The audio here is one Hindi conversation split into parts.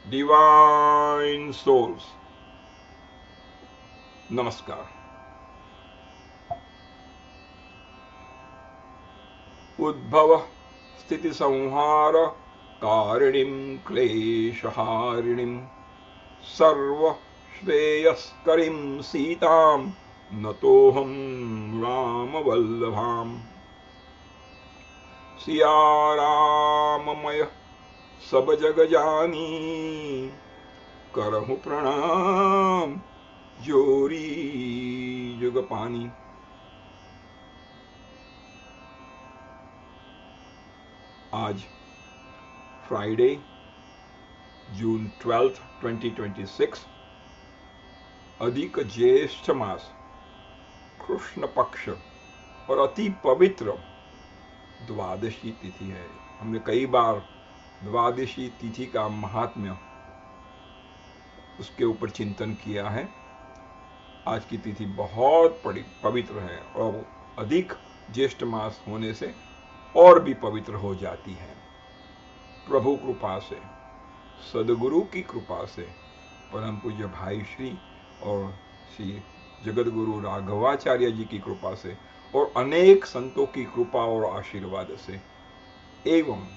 डिवाइन सोल्स, नमस्कार। उद्भव स्थिति संहार कारिणीं क्लेशहारिणीं सर्व श्रेयस्करीं सीतां नतोऽहं रामवल्लभाम्। सिया राममय सब जग जानी, करहु प्रणाम जोरी जुग पानी। आज फ्राइडे जून 12, 2026, अधिक ज्येष्ठ मास कृष्ण पक्ष और अति पवित्र द्वादशी तिथि है। हमने कई बार द्वादशी तिथि का महात्म्य उसके ऊपर चिंतन किया है। आज की तिथि बहुत पवित्र है और अधिक ज्येष्ठ मास होने से और भी पवित्र हो जाती है। प्रभु कृपा से, सदगुरु की कृपा से, परम पूज्य भाई श्री और श्री जगत गुरु राघवाचार्य जी की कृपा से और अनेक संतों की कृपा और आशीर्वाद से एवं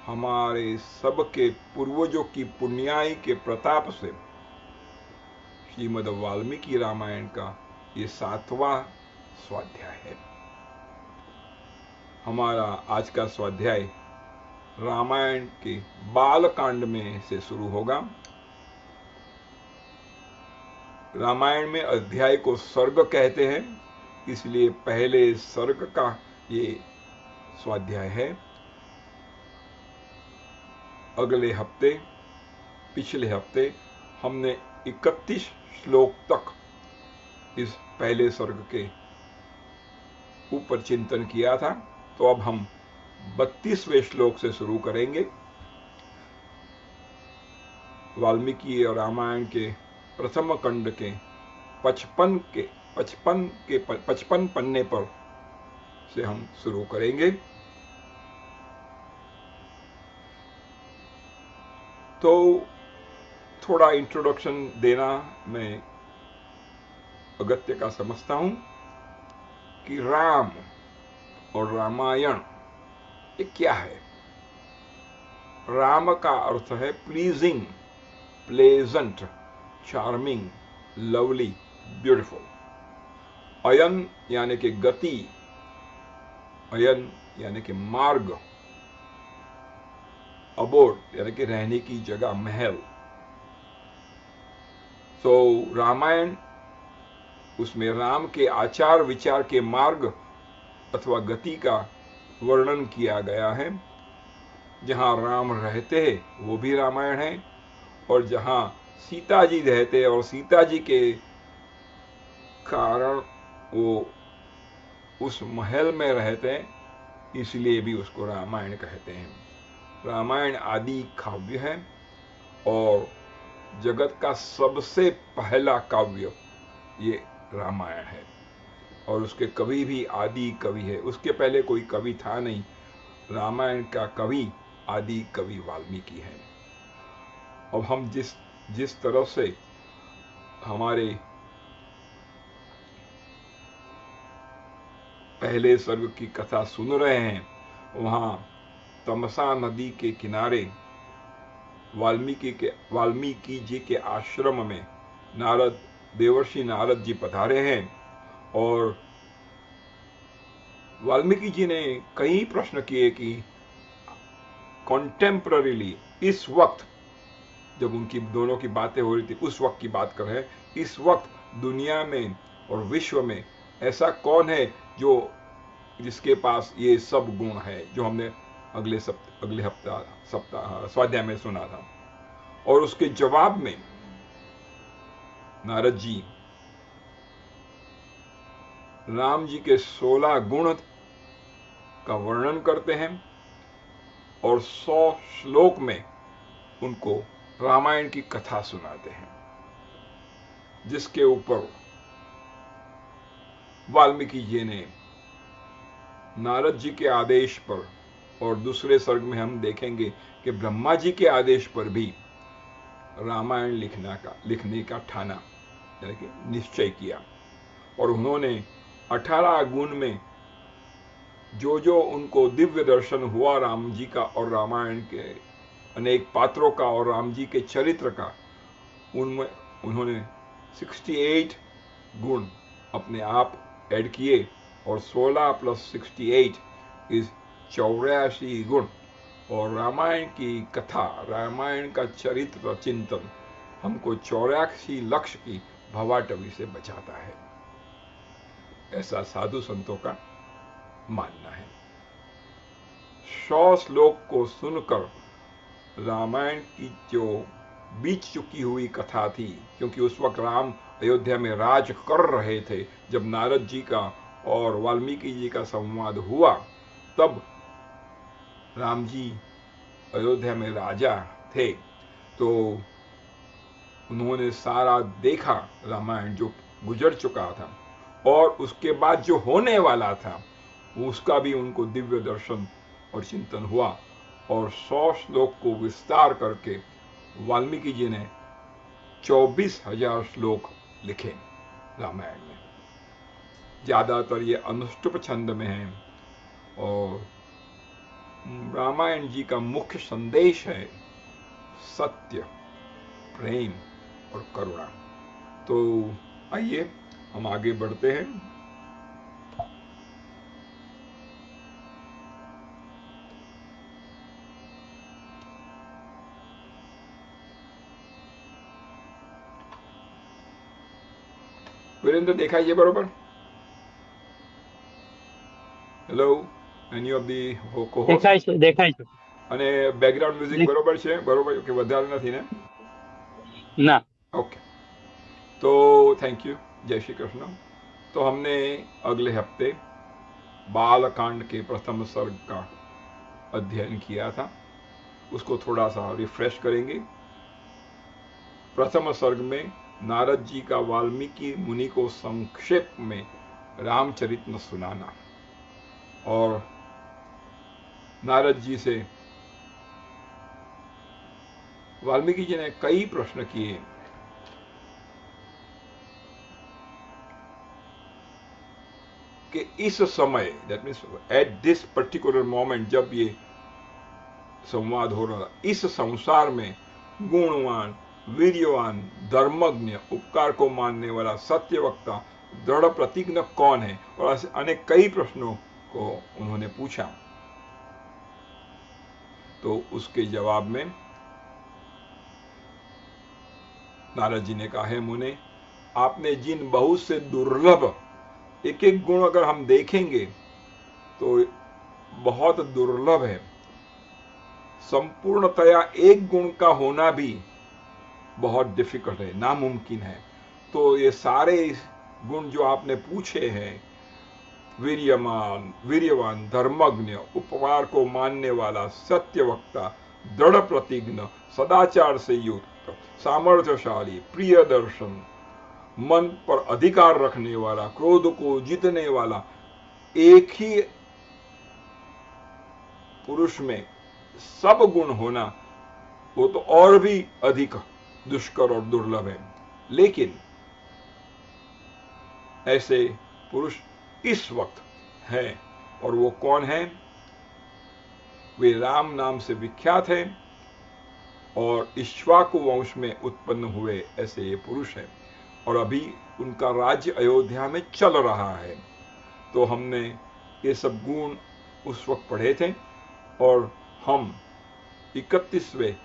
हमारे सबके पूर्वजों की पुण्याई के प्रताप से श्रीमद् वाल्मीकि रामायण का ये 7वां स्वाध्याय है। हमारा आज का स्वाध्याय रामायण के बाल कांड में से शुरू होगा। रामायण में अध्याय को सर्ग कहते हैं, इसलिए पहले सर्ग का ये स्वाध्याय है। अगले हफ्ते, पिछले हफ्ते हमने 31 श्लोक तक इस पहले सर्ग के ऊपर चिंतन किया था, तो अब हम 32वें श्लोक से शुरू करेंगे। वाल्मीकि और रामायण के प्रथम खंड के 55 पन्ने पर से हम शुरू करेंगे। तो थोड़ा इंट्रोडक्शन देना मैं अगत्य का समझता हूं कि राम और रामायण ये क्या है। राम का अर्थ है pleasing, pleasant, charming, lovely, beautiful. अयन यानी कि गति, अयन यानी कि मार्ग, अबोर्ड यानी कि रहने की जगह, महल। तो रामायण, उसमें राम के आचार विचार के मार्ग अथवा गति का वर्णन किया गया है। जहां राम रहते हैं वो भी रामायण है, और जहां सीता जी रहते हैं और सीता जी के कारण वो उस महल में रहते हैं, इसलिए भी उसको रामायण कहते हैं। रामायण आदि काव्य है और जगत का सबसे पहला काव्य ये रामायण है, और उसके कवि भी आदि कवि है। उसके पहले कोई कवि था नहीं। रामायण का कवि आदि कवि वाल्मीकि है। अब हम जिस तरह से हमारे पहले सर्ग की कथा सुन रहे हैं, वहां तमसा नदी के किनारे वाल्मीकि जी के आश्रम में देवर्षि नारद जी पधारे हैं, और वाल्मीकि जी ने कई प्रश्न किए कि कॉन्टेम्पररीली, इस वक्त जब उनकी दोनों की बातें हो रही थी, उस वक्त की बात कर रहे हैं, इस वक्त दुनिया में और विश्व में ऐसा कौन है जिसके पास ये सब गुण है जो हमने अगले सप्ताह स्वाध्याय में सुना था। और उसके जवाब में नारद जी राम जी के 16 गुण का वर्णन करते हैं और 100 श्लोक में उनको रामायण की कथा सुनाते हैं, जिसके ऊपर वाल्मीकि जी ने नारद जी के आदेश पर, और दूसरे सर्ग में हम देखेंगे कि ब्रह्मा जी के आदेश पर भी रामायण लिखने का ठाना, यानी कि निश्चय किया। और उन्होंने 18 गुण में जो जो उनको दिव्य दर्शन हुआ राम जी का और रामायण के अनेक पात्रों का और राम जी के चरित्र का, उनमें उन्होंने 68 गुण अपने आप ऐड किए और 16 + 68 इस 84 गुण। और रामायण की कथा, रामायण का चरित्र चिंतन हमको 84 लक्ष की भवाटवी से बचाता है, ऐसा साधु संतों का मानना है। 100 श्लोक को सुनकर रामायण की जो बीत चुकी हुई कथा थी, क्योंकि उस वक्त राम अयोध्या में राज कर रहे थे, जब नारद जी का और वाल्मीकि जी का संवाद हुआ, तब राम जी अयोध्या में राजा थे। तो उन्होंने सारा देखा रामायण जो गुजर चुका था, और उसके बाद जो होने वाला था उसका भी उनको दिव्य दर्शन और चिंतन हुआ। और 100 श्लोक को विस्तार करके वाल्मीकि जी ने 24,000 श्लोक लिखे रामायण में। ज्यादातर ये अनुष्टुप छंद में है, और रामायण जी का मुख्य संदेश है सत्य, प्रेम और करुणा। तो आइए हम आगे बढ़ते हैं। वीरेंद्र, देखा ये बरोबर? હેલો, એની ઓફ ધી કોહોસ્ટ દેખાય છે અને બેકગ્રાઉન્ડ મ્યુઝિક બરોબર છે? બરોબર કે વધારે નથી ને? ના। ओके, तो थैंक यू, जय श्री कृष्ण। तो हमने अगले हफ्ते बालकांड के प्रथम सर्ग का अध्ययन किया था, उसको थोड़ा सा रिफ्रेश करेंगे। प्रथम सर्ग में नारद जी का वाल्मीकि मुनि को संक्षेप में रामचरित्र सुनाना, और नारद जी से वाल्मीकि जी ने कई प्रश्न किए। कि इस समय, that means at this particular moment, जब ये संवाद हो रहा, इस संसार में गुणवान, वीर्यवान, धर्मज्ञ, उपकार को मानने वाला, सत्यवक्ता, दृढ़ प्रतिज्ञ कौन है? और ऐसे अनेक कई प्रश्नों को उन्होंने पूछा। तो उसके जवाब में नारद जी ने कहा, है मुने, आपने जिन बहुत से दुर्लभ, एक एक गुण अगर हम देखेंगे तो बहुत दुर्लभ है, संपूर्णतया एक गुण का होना भी बहुत डिफिकल्ट है, नामुमकिन है। तो ये सारे गुण जो आपने पूछे हैं, वीर्यवान, धर्मज्ञ, उपकार को मानने वाला, सत्यवक्ता, दृढ़ प्रतिज्ञ, सदाचार से युक्त, सामर्थ्यशाली, प्रिय दर्शन, मन पर अधिकार रखने वाला, क्रोध को जीतने वाला, एक ही पुरुष में सब गुण होना, वो तो और भी अधिक दुष्कर और दुर्लभ है। लेकिन ऐसे पुरुष इस वक्त हैं, और वो कौन है? वे राम नाम से विख्यात हैं और इक्ष्वाकु वंश में उत्पन्न हुए ऐसे ये पुरुष हैं, और अभी उनका राज्य अयोध्या में चल रहा है। तो हमने ये सब गुण उस वक्त पढ़े थे, और हम 31वें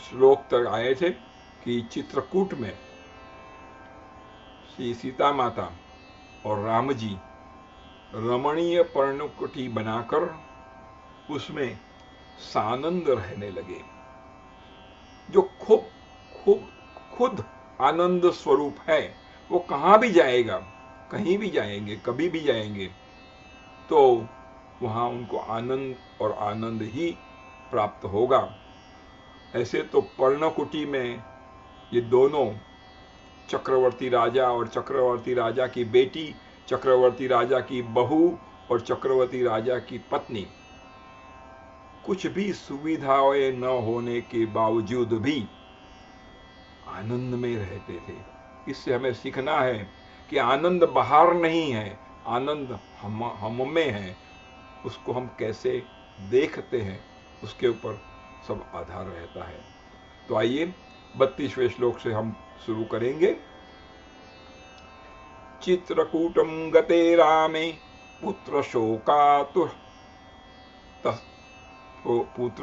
श्लोक तक आए थे कि चित्रकूट में श्री सीता माता और राम जी रमणीय पर्णकुटी बनाकर उसमें सानंद रहने लगे, जो खूब खूब खुद आनंद स्वरूप है। वो कहां भी जाएगा, कहीं भी जाएंगे, कभी भी जाएंगे, तो वहां उनको आनंद और आनंद ही प्राप्त होगा। ऐसे तो पर्णकुटी में ये दोनों चक्रवर्ती राजा और चक्रवर्ती राजा की बेटी, चक्रवर्ती राजा की बहू और चक्रवर्ती राजा की पत्नी कुछ भी सुविधाएं न होने के बावजूद भी आनंद में रहते थे। इससे हमें सीखना है कि आनंद बाहर नहीं है, आनंद हम में है। उसको हम कैसे देखते हैं उसके ऊपर सब आधार रहता है। तो आइए 32वें श्लोक से हम शुरू करेंगे। चित्रकूटम गते रामे पुत्र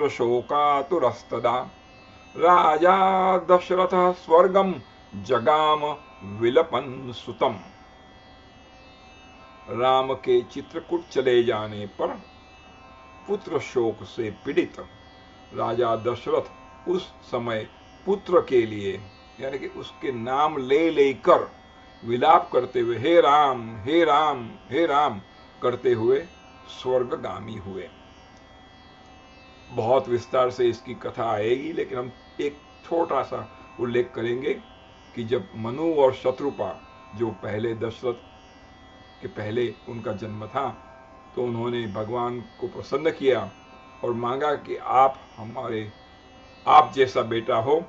शोकातुरस्तदा राजा दशरथ स्वर्गम जगाम विलपन सुतम। राम के चित्रकूट चले जाने पर पुत्र शोक से पीड़ित राजा दशरथ उस समय पुत्र के लिए यानी कि उसके नाम ले लेकर विलाप करते हुए हे राम हे राम हे राम करते हुए स्वर्गगामी हुए। बहुत विस्तार से इसकी कथा आएगी, लेकिन हम एक छोटा सा उल्लेख करेंगे कि जब मनु और शत्रुपा जो पहले दशरथ के पहले उनका जन्म था, तो उन्होंने भगवान को प्रसन्न किया और मांगा कि आप जैसा बेटा हो।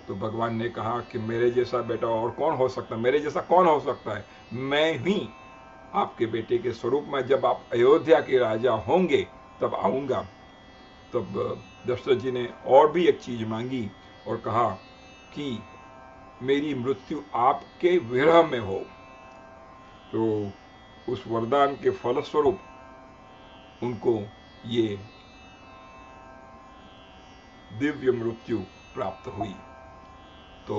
तो भगवान ने कहा कि मेरे जैसा बेटा और कौन हो सकता है, मेरे जैसा कौन हो सकता है, मैं ही आपके बेटे के स्वरूप में जब आप अयोध्या के राजा होंगे तब आऊंगा। तब दशरथ जी ने और भी एक चीज मांगी और कहा कि मेरी मृत्यु आपके विरह में हो। तो उस वरदान के फलस्वरूप उनको ये दिव्य मृत्यु प्राप्त हुई। तो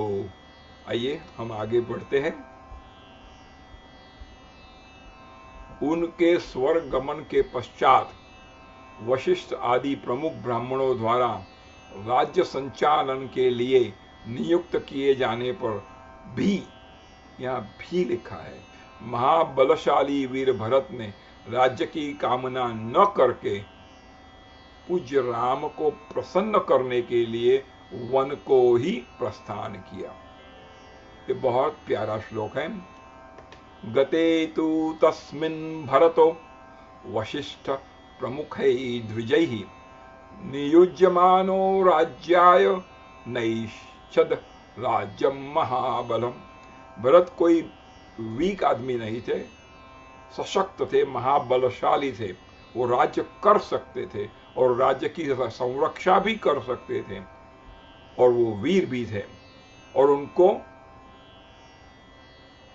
आइए हम आगे बढ़ते हैं। उनके स्वर्ग गमन के पश्चात वशिष्ठ आदि प्रमुख ब्राह्मणों द्वारा राज्य संचालन के लिए नियुक्त किए जाने पर भी, यहां भी लिखा है, महाबलशाली वीर भरत ने राज्य की कामना न करके पूज्य राम को प्रसन्न करने के लिए वन को ही प्रस्थान किया। ये बहुत प्यारा श्लोक है। गते तु तस्मिन् भरतो वशिष्ठ प्रमुखै द्विजैः नियुज्यमानो राज्याय नैषद राज्यम महाबलम। भरत कोई वीक आदमी नहीं थे, सशक्त थे, महाबलशाली थे। वो राज्य कर सकते थे और राज्य की संरक्षा भी कर सकते थे और वो वीर भी थे। और उनको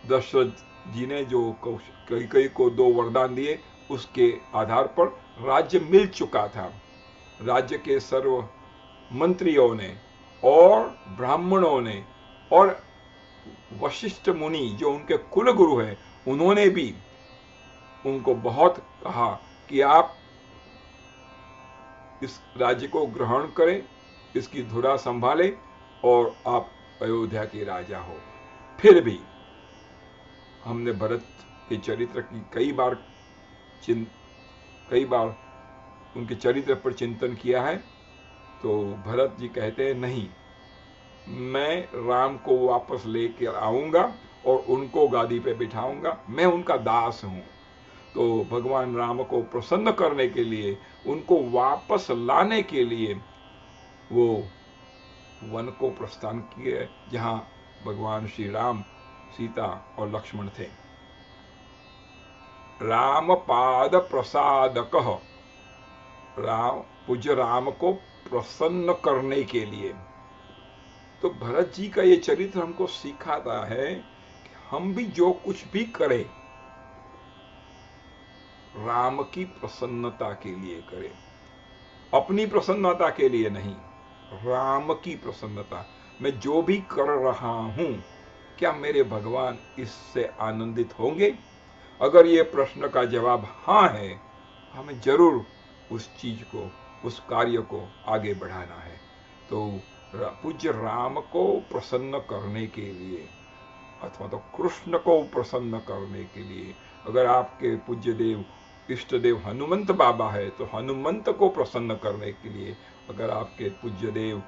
दशरथ जी ने जो कई को 2 वरदान दिए, उसके आधार पर राज्य मिल चुका था। राज्य के सर्व मंत्रियों ने और ब्राह्मणों ने और वशिष्ठ मुनि जो उनके कुल गुरु हैं, उन्होंने भी उनको बहुत कहा कि आप इस राज्य को ग्रहण करें, इसकी धुरा संभालें और आप अयोध्या के राजा हो। फिर भी हमने भरत के चरित्र की कई बार उनके चरित्र पर चिंतन किया है। तो भरत जी कहते हैं नहीं, मैं राम को वापस लेकर आऊंगा और उनको गादी पे बिठाऊंगा, मैं उनका दास हूं। तो भगवान राम को प्रसन्न करने के लिए, उनको वापस लाने के लिए वो वन को प्रस्थान किए, जहां भगवान श्री राम, सीता और लक्ष्मण थे। राम पाद प्रसादकः, पूज्य राम को प्रसन्न करने के लिए। तो भरत जी का ये चरित्र हमको सिखाता है कि हम भी जो कुछ भी करें राम की प्रसन्नता के लिए करें, अपनी प्रसन्नता के लिए नहीं, राम की प्रसन्नता। मैं जो भी कर रहा हूं, क्या मेरे भगवान इससे आनंदित होंगे? अगर ये प्रश्न का जवाब हां है, हमें जरूर उस चीज को, उस कार्य को आगे बढ़ाना है। तो पूज्य राम को प्रसन्न करने के लिए अथवा तो कृष्ण को प्रसन्न करने के लिए, अगर आपके पूज्य देव इष्ट देव हनुमंत बाबा है तो हनुमंत को प्रसन्न करने के लिए, अगर आपके पूज्य देव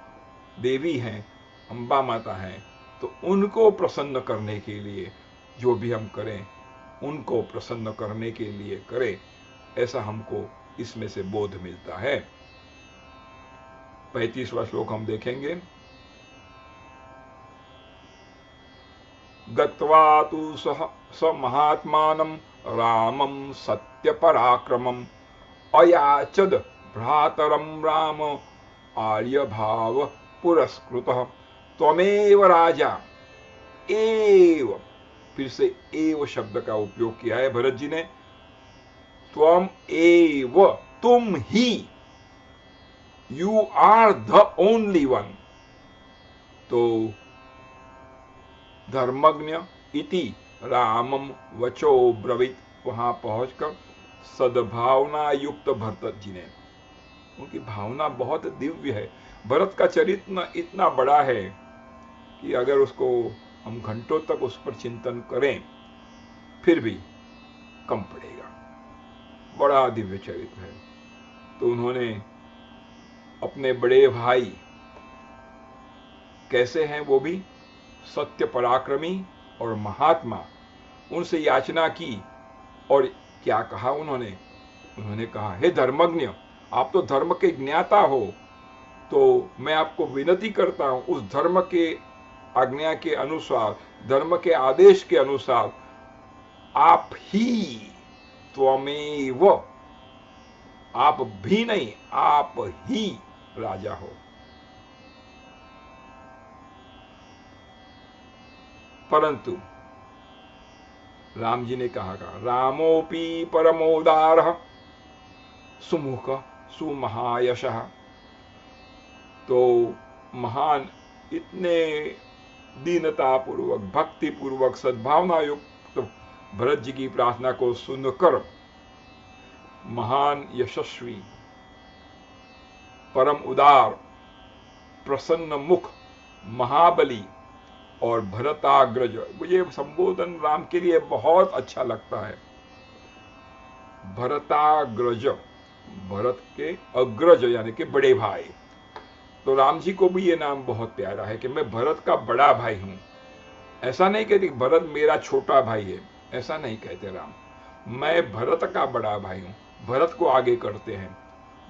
देवी हैं, अंबा माता हैं, तो उनको प्रसन्न करने के लिए जो भी हम करें, उनको प्रसन्न करने के लिए करें, ऐसा हमको इसमें से बोध मिलता है। 35वां श्लोक हम देखेंगे। गत्वा तु स महात्मानं रामं सत्य पराक्रमम् अयाचद भ्रातरं राम आर्य भाव पुरस्कृतः त्वमेव राजा एव। फिर से एव शब्द का उपयोग किया है भरत जी ने। त्वम एव, तुम ही, you are the only one. तो धर्मज्ञ इति रामम वचो ब्रवीत, वहां पहुंचकर सद्भावना युक्त भरत जी ने, उनकी भावना बहुत दिव्य है। भरत का चरित्र इतना बड़ा है कि अगर उसको हम घंटों तक उस पर चिंतन करें फिर भी कम पड़ेगा। बड़ा दिव्य चरित्र है। तो उन्होंने अपने बड़े भाई, कैसे हैं वो भी, सत्य पराक्रमी और महात्मा, उनसे याचना की। और क्या कहा उन्होंने? उन्होंने कहा, हे धर्मज्ञ, आप तो धर्म के ज्ञाता हो, तो मैं आपको विनती करता हूं उस धर्म के आज्ञा के अनुसार, धर्म के आदेश के अनुसार आप ही, त्वमेव, आप भी नहीं, आप ही राजा हो। परंतु राम जी ने कहा, रामोपि परमोदारः सुमुख सुमहायशः। तो महान, इतने दीनता पूर्वक, भक्ति पूर्वक, सद्भावना युक्त भरत जी की प्रार्थना को सुनकर महान यशस्वी, परम उदार, प्रसन्न मुख, महाबली और भरताग्रज, मुझे संबोधन राम के लिए बहुत अच्छा लगता है। भरताग्रज, भरत के अग्रज यानी कि बड़े भाई। तो राम जी को भी ये नाम बहुत प्यारा है कि मैं भरत का बड़ा भाई हूं। ऐसा नहीं कहते भरत मेरा छोटा भाई है, ऐसा नहीं कहते राम। मैं भरत का बड़ा भाई हूं। भरत को आगे करते हैं,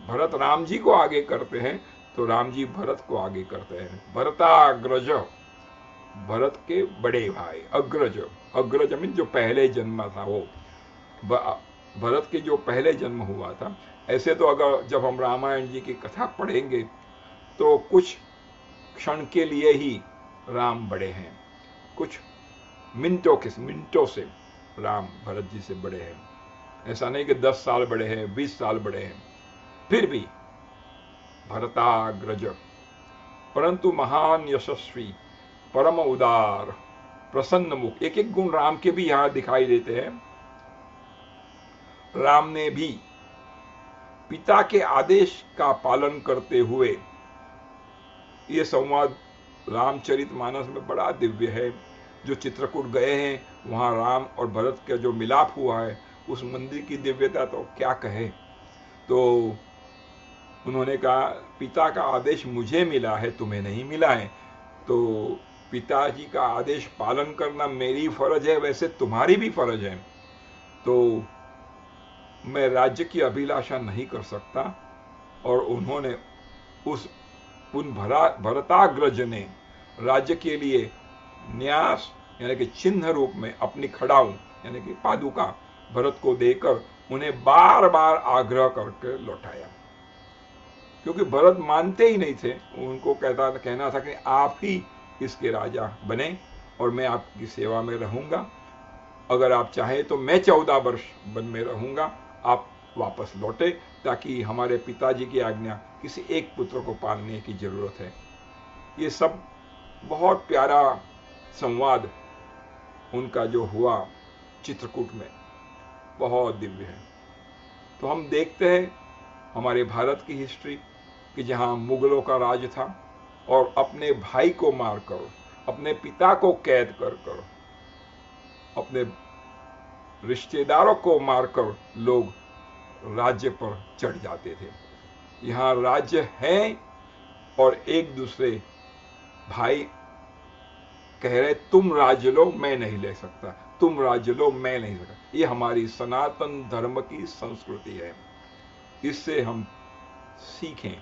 भरत राम जी को आगे करते हैं, तो राम जी भरत को आगे करते हैं। भरताग्रज, भरत के बड़े भाई। अग्रज, अग्रज मीन जो पहले जन्म था, वो भरत के जो पहले जन्म हुआ था। ऐसे तो अगर जब हम रामायण जी की कथा पढ़ेंगे तो कुछ क्षण के लिए ही राम बड़े हैं, कुछ मिनटों से राम भरत जी से बड़े हैं। ऐसा नहीं कि 10 साल बड़े हैं, 20 साल बड़े हैं, फिर भी भरताग्रज। परंतु महान यशस्वी, परम उदार, प्रसन्न मुख। एक एक गुण राम के भी यहां दिखाई देते हैं। राम ने भी पिता के आदेश का पालन करते हुए, ये संवाद रामचरितमानस में बड़ा दिव्य है। जो चित्रकूट गए हैं वहां राम और भरत का जो मिलाप हुआ है, उस मंदिर की दिव्यता तो क्या कहे। तो उन्होंने कहा, पिता का आदेश मुझे मिला है, तुम्हें नहीं मिला है, तो पिताजी का आदेश पालन करना मेरी फर्ज है, वैसे तुम्हारी भी फर्ज है। तो मैं राज्य की अभिलाषा नहीं कर सकता। और उन्होंने उन भरताग्रज ने राज्य के लिए न्यास यानी कि चिन्ह रूप में अपनी खड़ाऊ यानी कि पादुका भरत को देकर उन्हें बार बार आग्रह करके लौटाया, क्योंकि भरत मानते ही नहीं थे। उनको कहना था कि आप ही इसके राजा बने और मैं आपकी सेवा में रहूंगा। अगर आप चाहें तो मैं 14 वर्ष वन में रहूंगा, आप वापस लौटे, ताकि हमारे पिताजी की आज्ञा किसी एक पुत्र को पालने की जरूरत है। ये सब बहुत प्यारा संवाद उनका जो हुआ चित्रकूट में, बहुत दिव्य है। तो हम देखते हैं हमारे भारत की हिस्ट्री कि जहां मुगलों का राज था और अपने भाई को मारकर, अपने पिता को कैद कर, अपने रिश्तेदारों को मारकर लोग राज्य पर चढ़ जाते थे। यहां राज्य है और एक दूसरे भाई कह रहे तुम राज्य लो, मैं नहीं ले सकता, तुम राज्य लो, मैं नहीं सकता। ये हमारी सनातन धर्म की संस्कृति है। इससे हम सीखें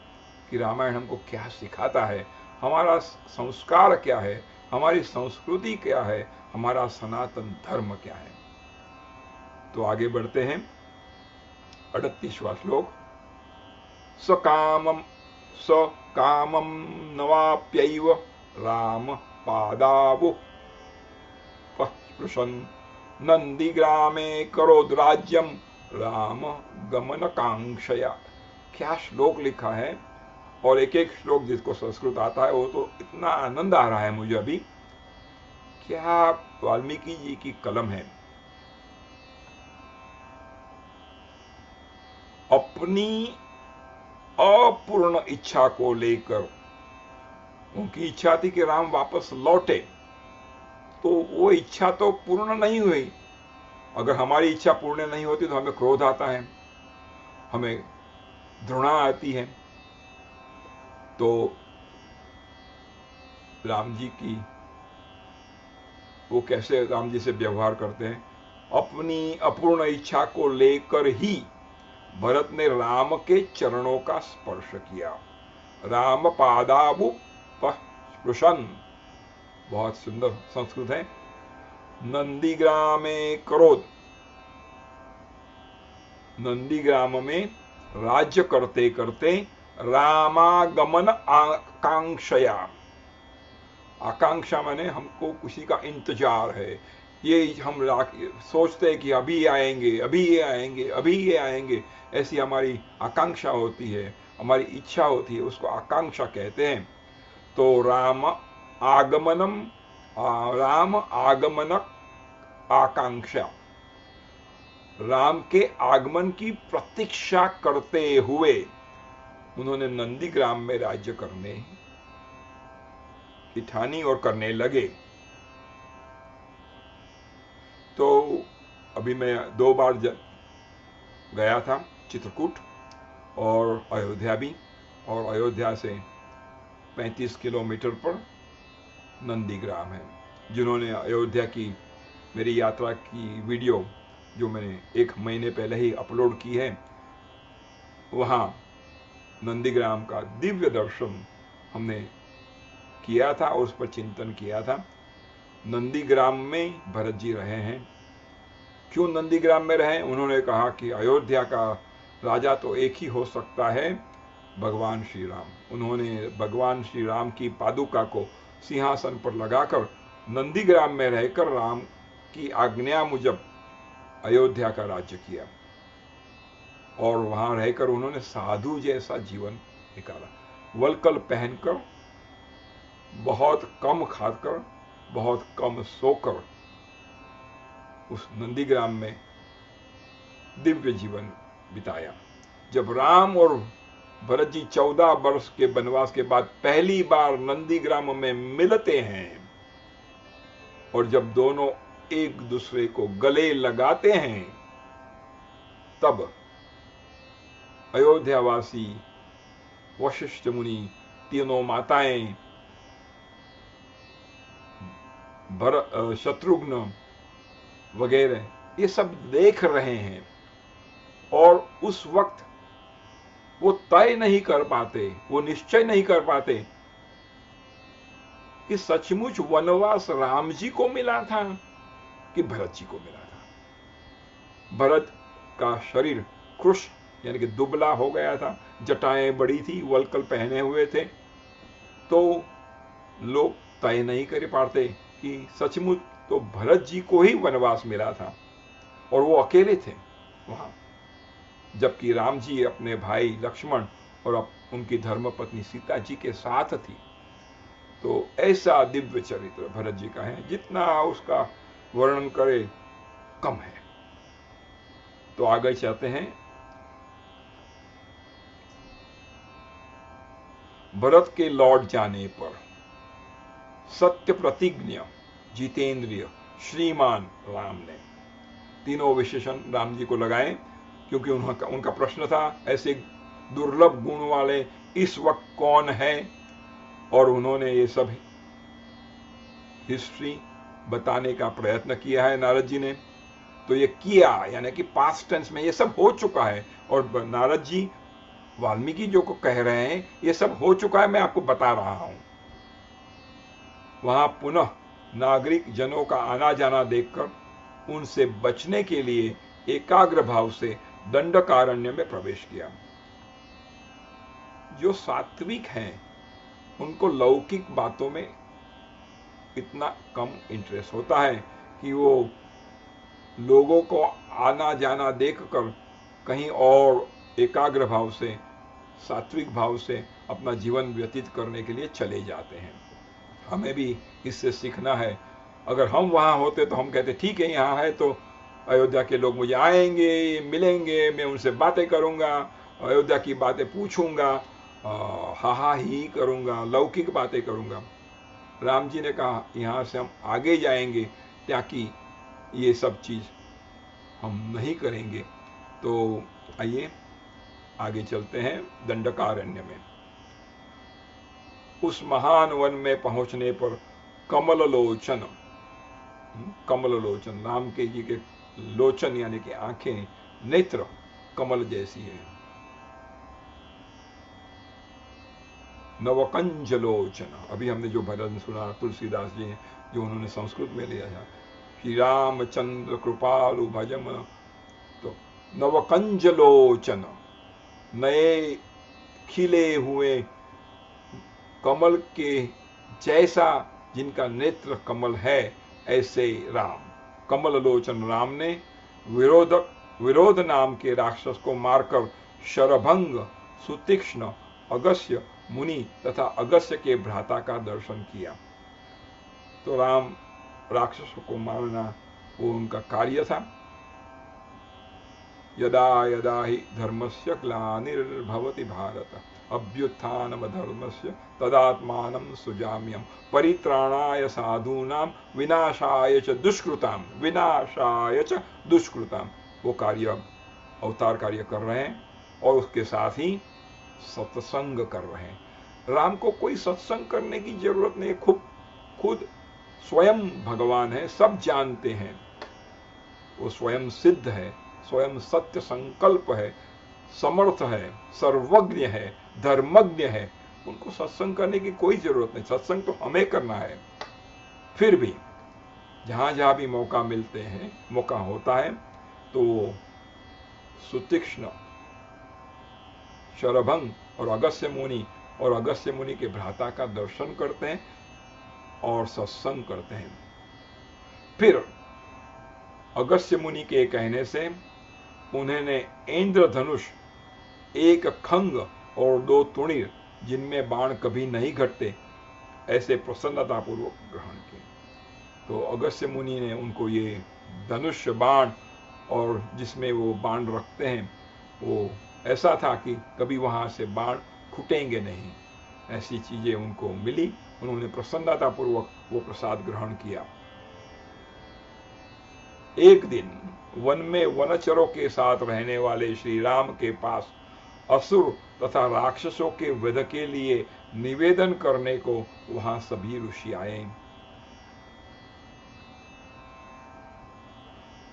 कि रामायण हमको क्या सिखाता है, हमारा संस्कार क्या है, हमारी संस्कृति क्या है, हमारा सनातन धर्म क्या है। तो आगे बढ़ते हैं। 38वां श्लोक। सकामम नवाप्यैव राम पादावु स्पृशन् नंदीग्रामे करोद्राज्यम राम गमन कांक्षया। क्या श्लोक लिखा है, और एक एक श्लोक जिसको संस्कृत आता है वो तो इतना आनंद आ रहा है मुझे अभी। क्या वाल्मीकि जी की कलम है। अपनी अपूर्ण इच्छा को लेकर, उनकी इच्छा थी कि राम वापस लौटे, तो वो इच्छा तो पूर्ण नहीं हुई। अगर हमारी इच्छा पूर्ण नहीं होती तो हमें क्रोध आता है, हमें घृणा आती है। तो राम जी की वो कैसे राम जी से व्यवहार करते हैं। अपनी अपूर्ण इच्छा को लेकर ही भरत ने राम के चरणों का स्पर्श किया। राम पादाबु स्पृशन, बहुत सुंदर संस्कृत है। नंदीग्रामे क्रोध, नंदीग्राम में राज्य करते करते रामागमन आकांक्षया, आकांक्षा माने हमको किसी का इंतजार है, ये हम सोचते हैं कि अभी आएंगे, अभी ये आएंगे, अभी ये आएंगे, ऐसी हमारी आकांक्षा होती है, हमारी इच्छा होती है, उसको आकांक्षा कहते हैं। तो राम आगमनक आकांक्षा, राम के आगमन की प्रतीक्षा करते हुए उन्होंने नंदीग्राम में राज्य करने की ठानी और करने लगे। तो अभी मैं 2 बार गया था, चित्रकूट और अयोध्या भी, और अयोध्या से 35 किलोमीटर पर नंदीग्राम है। जिन्होंने अयोध्या की मेरी यात्रा की वीडियो जो मैंने 1 महीने पहले ही अपलोड की है, वहां नंदीग्राम का दिव्य दर्शन हमने किया था और उस पर चिंतन किया था। नंदीग्राम में भरत जी रहे हैं। क्यों नंदीग्राम में रहे? उन्होंने कहा कि अयोध्या का राजा तो एक ही हो सकता है, भगवान श्री राम। उन्होंने भगवान श्री राम की पादुका को सिंहासन पर लगाकर नंदीग्राम में रहकर राम की आज्ञा मुजब अयोध्या का राज्य किया, और वहां रहकर उन्होंने साधु जैसा जीवन निकाला। वलकल पहनकर, बहुत कम खाकर, बहुत कम सोकर उस नंदीग्राम में दिव्य जीवन बिताया। जब राम और भरत जी 14 वर्ष के वनवास के बाद पहली बार नंदीग्राम में मिलते हैं, और जब दोनों एक दूसरे को गले लगाते हैं, तब अयोध्यावासी, वशिष्ठ मुनि, तीनों माताएं, शत्रुघ्न वगैरह, ये सब देख रहे हैं। और उस वक्त वो तय नहीं कर पाते, वो निश्चय नहीं कर पाते कि सचमुच वनवास राम जी को मिला था कि भरत जी को मिला था। भरत का शरीर कृश यानी कि दुबला हो गया था, जटाएं बड़ी थी, वलकल पहने हुए थे, तो लोग तय नहीं कर पाते कि सचमुच तो भरत जी को ही वनवास मिला था, और वो अकेले थे वहां, जबकि राम जी अपने भाई लक्ष्मण और उनकी धर्मपत्नी सीता जी के साथ थी। तो ऐसा दिव्य चरित्र भरत जी का है, जितना उसका वर्णन करे कम है। तो आगे चलते हैं। भरत के लौट जाने पर सत्य प्रतिज्ञ, जितेंद्रिय, श्रीमान राम ने, तीनों विशेषण राम जी को लगाए, क्योंकि उनका प्रश्न था ऐसे दुर्लभ गुण वाले इस वक्त कौन है, और उन्होंने ये सब हिस्ट्री बताने का प्रयत्न किया है नारद जी ने। तो ये किया यानी कि पास्ट टेंस में ये सब हो चुका है, और नारद जी वाल्मीकि जो को कह रहे हैं ये सब हो चुका है, मैं आपको बता रहा हूं। वहां पुनः नागरिक जनों का आना जाना देखकर उनसे बचने के लिए एकाग्र भाव से दंडकारण्य में प्रवेश किया। जो सात्विक हैं उनको लौकिक बातों में इतना कम इंटरेस्ट होता है कि वो लोगों को आना जाना देखकर कहीं और एकाग्र भाव से, सात्विक भाव से अपना जीवन व्यतीत करने के लिए चले जाते हैं। हमें भी इससे सीखना है। अगर हम वहां होते तो हम कहते ठीक है, यहां है तो अयोध्या के लोग मुझे आएंगे, मिलेंगे, मैं उनसे बातें करूंगा, अयोध्या की बातें पूछूंगा, हा हा ही करूंगा, लौकिक बातें करूंगा। राम जी ने कहा यहां से हम आगे जाएंगे ताकि ये सब चीज हम नहीं करेंगे। तो आइए आगे चलते हैं दंडकारण्य में। उस महान वन में पहुंचने पर कमल लोचन, राम के जी के लोचन यानी कि आंखें, नेत्र कमल जैसी है। नवकंज लोचन, अभी हमने जो भजन सुना तुलसीदास जी जो उन्होंने संस्कृत में लिया था, श्री रामचंद्र कृपालु भजम, तो नवकंज लोचन, नए खिले हुए कमल के जैसा जिनका नेत्र कमल है, ऐसे राम। कमल लोचन राम ने विरोध नाम के राक्षस को मारकर शरभंग, सुतीक्ष्ण, अगस्त्य मुनि तथा अगस्त्य के भ्राता का दर्शन किया। तो राम राक्षसों को मारना वो उनका कार्य था। यदा यदा हि धर्मस्य ग्लानिर्भवति भारत अभ्युत्थानम धर्मस्य तदात्मानं सुजाम्यम परित्राणाय साधूनां विनाशाय च दुष्कृताम, विनाशाय च दुष्कृताम। वो कार्य अवतार कार्य कर रहे हैं और उसके साथ ही सत्संग कर रहे हैं। राम को कोई सत्संग करने की जरूरत नहीं, खुद स्वयं भगवान है, सब जानते हैं। वो स्वयं सिद्ध है, स्वयं सत्य संकल्प है, समर्थ है, सर्वज्ञ है, धर्मज्ञ है। उनको सत्संग करने की कोई जरूरत नहीं, सत्संग तो हमें करना है। फिर भी जहां जहां भी मौका मिलते हैं, मौका होता है, तो सुतीक्ष्ण, शरभंग और अगस्त्य मुनि के भ्राता का दर्शन करते हैं और सत्संग करते हैं। फिर अगस्त्य मुनि के कहने से उन्होंने इंद्रधनुष, एक खंग और 2 तुणीर जिनमें बाण कभी नहीं घटते, ऐसे प्रसन्नतापूर्वक ग्रहण किए। तो अगस्त्य मुनि ने उनको ये धनुष बाण और जिसमें वो बाण रखते हैं वो ऐसा था कि कभी वहां से बाण खुटेंगे नहीं, ऐसी चीजें उनको मिली। उन्होंने प्रसन्नतापूर्वक वो प्रसाद ग्रहण किया। एक दिन वन में वनचरों के साथ रहने वाले श्री राम के पास असुर तथा राक्षसों के वध के लिए निवेदन करने को वहां सभी ऋषि आए।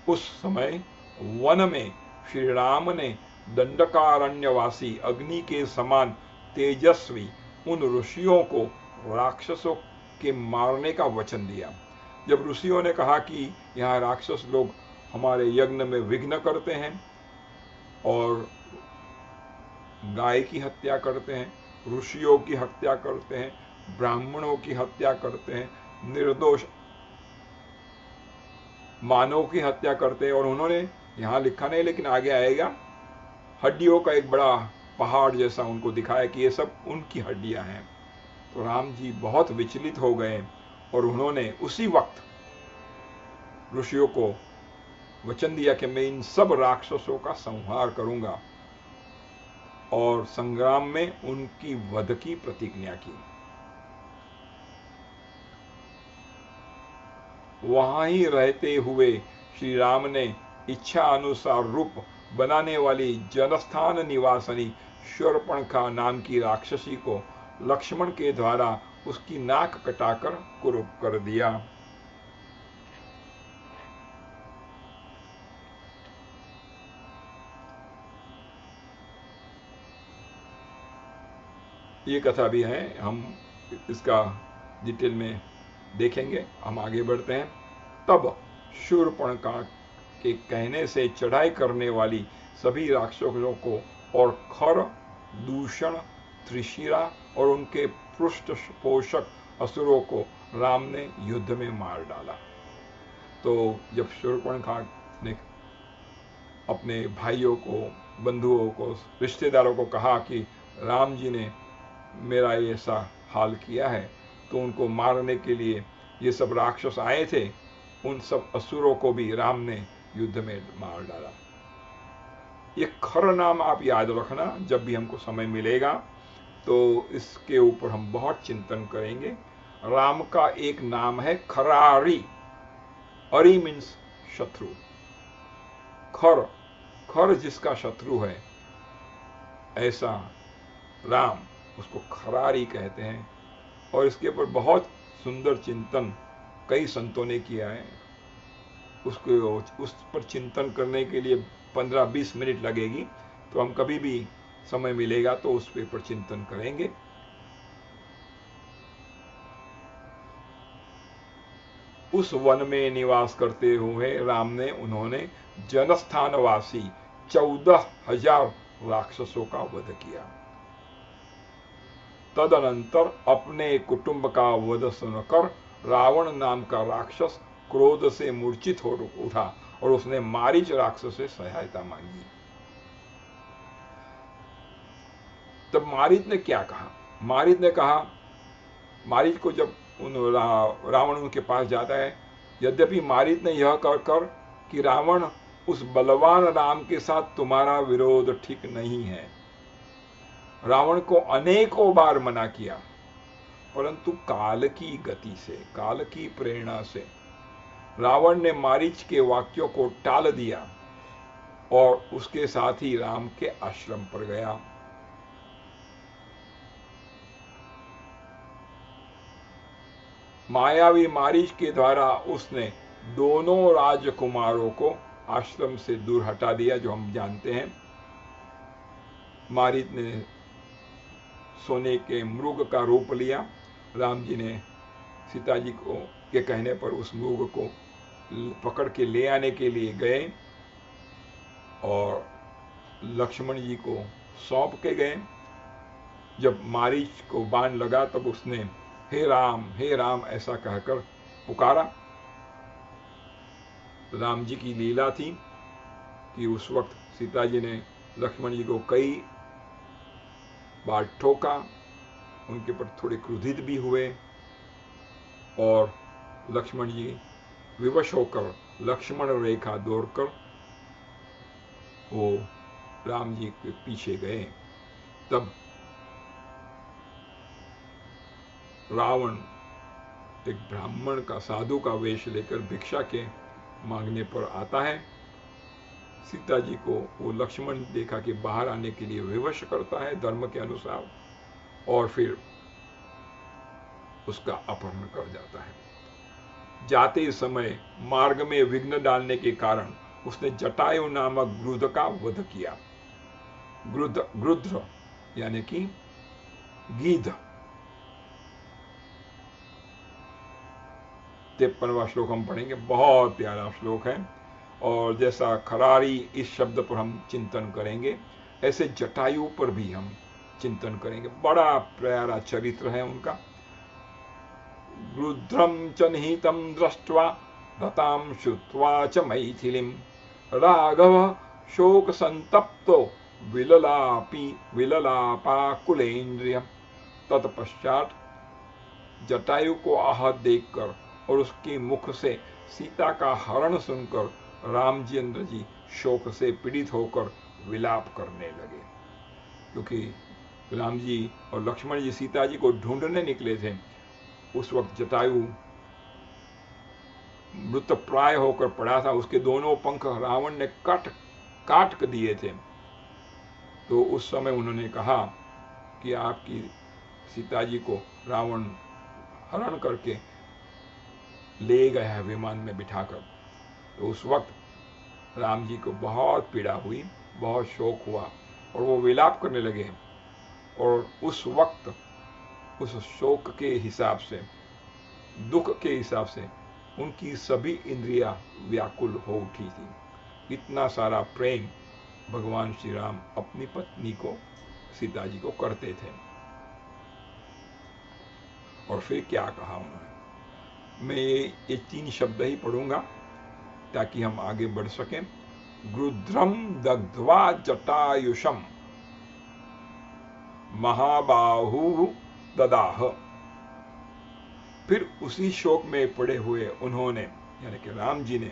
उस समय वन में श्री राम ने दंडकारण्यवासी अग्नि के समान तेजस्वी उन ऋषियों को राक्षसों के मारने का वचन दिया। जब ऋषियों ने कहा कि यहाँ राक्षस लोग हमारे यज्ञ में विघ्न करते हैं और गाय की हत्या करते हैं, ऋषियों की हत्या करते हैं, ब्राह्मणों की हत्या करते हैं, निर्दोष मानव की हत्या करते हैं, और उन्होंने यहां लिखा नहीं लेकिन आगे आएगा, हड्डियों का एक बड़ा पहाड़ जैसा उनको दिखाया कि ये सब उनकी हड्डियां हैं। तो राम जी बहुत विचलित हो गए और उन्होंने उसी वक्त ऋषियों को वचन दिया कि मैं इन सब राक्षसों का संहार करूंगा, और संग्राम में उनकी वध की प्रतिज्ञा की। वहां ही रहते हुए श्री राम ने इच्छा अनुसार रूप बनाने वाली जनस्थान निवासनी शूर्पणखा नाम की राक्षसी को लक्ष्मण के द्वारा उसकी नाक कटाकर कुरूप कर दिया। ये कथा भी है, हम इसका डिटेल में देखेंगे। हम आगे बढ़ते हैं। तब शूर्पणखा के कहने से चढ़ाई करने वाली सभी राक्षसों को और खर, दूषण, त्रिशिरा और उनके पृष्ठपोषक असुरों को राम ने युद्ध में मार डाला। तो जब शूर्पणखा ने अपने भाइयों को, बंधुओं को, रिश्तेदारों को कहा कि राम जी ने मेरा ऐसा हाल किया है, तो उनको मारने के लिए ये सब राक्षस आए थे, उन सब असुरों को भी राम ने युद्ध में मार डाला। ये खर नाम आप याद रखना, जब भी हमको समय मिलेगा तो इसके ऊपर हम बहुत चिंतन करेंगे। राम का एक नाम है खरारी। अरी मीन्स शत्रु। खर, खर जिसका शत्रु है, ऐसा राम, उसको खरारी कहते हैं। और इसके ऊपर बहुत सुंदर चिंतन कई संतों ने किया है। उसको उस पर चिंतन करने के लिए 15-20 मिनट लगेगी, तो हम कभी भी समय मिलेगा तो उस पर चिंतन करेंगे। उस वन में निवास करते हुए राम ने उन्होंने जनस्थानवासी 14,000 राक्षसों का वध किया। तदनंतर अपने कुटुंब का वध सुनकर रावण नाम का राक्षस क्रोध से मूर्छित हो उठा और उसने मारीच राक्षस से सहायता मांगी। तब मारीच ने क्या कहा? मारीच ने कहा, मारीच को जब रावण उनके पास जाता है, यद्यपि मारीच ने यह कर कि रावण, उस बलवान राम के साथ तुम्हारा विरोध ठीक नहीं है, रावण को अनेकों बार मना किया, परंतु काल की गति से, काल की प्रेरणा से रावण ने मारीच के वाक्यों को टाल दिया और उसके साथ ही राम के आश्रम पर गया। मायावी मारीच के द्वारा उसने दोनों राजकुमारों को आश्रम से दूर हटा दिया, जो हम जानते हैं। मारीच ने सोने के मृग का रूप लिया। राम जी ने सीता जी को के कहने पर उस मृग को पकड़ के ले आने के लिए गए और लक्ष्मण जी को सौंप के गए। जब मारीच को बाण लगा तब उसने हे राम ऐसा कहकर पुकारा। राम जी की लीला थी कि उस वक्त सीता जी ने लक्ष्मण जी को कई बार ठोका, उनके पर थोड़े क्रोधित भी हुए और लक्ष्मण जी विवश होकर लक्ष्मण रेखा दौड़कर वो राम जी के पीछे गए। तब रावण एक ब्राह्मण का, साधु का वेश लेकर भिक्षा के मांगने पर आता है। सीता जी को वो लक्ष्मण देखा कि बाहर आने के लिए विवश करता है धर्म के अनुसार, और फिर उसका अपहरण कर जाता है। जाते समय मार्ग में विघ्न डालने के कारण उसने जटायु नामक गृध्र का वध किया। गृध्र यानी कि गीध। 53वां श्लोक हम पढ़ेंगे, बहुत प्यारा श्लोक है। और जैसा खरारी इस शब्द पर हम चिंतन करेंगे, ऐसे जटायु पर भी हम चिंतन करेंगे। बड़ा प्यारा चरित्र है उनका। रुद्रम च निहितं दृष्ट्वा रतां श्रुत्वा च मैथिलीं राघव शोक संतप्तो विललापाकुलेन्द्रिय। तत्पश्चात जटायु को आहत देखकर और उसके मुख से सीता का हरण सुनकर रामचंद्र जी शोक से पीड़ित होकर विलाप करने लगे, क्योंकि राम जी और लक्ष्मण जी सीता जी को ढूंढने निकले थे। उस वक्त जटायु मृत प्राय होकर पड़ा था, उसके दोनों पंख रावण ने काट दिए थे। तो उस समय उन्होंने कहा कि आपकी सीता जी को रावण हरण करके ले गया है विमान में बिठाकर। तो उस वक्त राम जी को बहुत पीड़ा हुई, बहुत शोक हुआ और वो विलाप करने लगे। और उस वक्त उस शोक के हिसाब से, दुख के हिसाब से उनकी सभी इंद्रियां व्याकुल हो उठी थी। इतना सारा प्रेम भगवान श्री राम अपनी पत्नी को, सीता जी को करते थे। और फिर क्या कहा उन्होंने, मैं ये 3 शब्द ही पढ़ूंगा ताकि हम आगे बढ़ सकें। गृध्रम दग्ध्वा जटायुषम महाबाहु ददाह। फिर उसी शोक में पड़े हुए उन्होंने, यानी कि राम जी ने,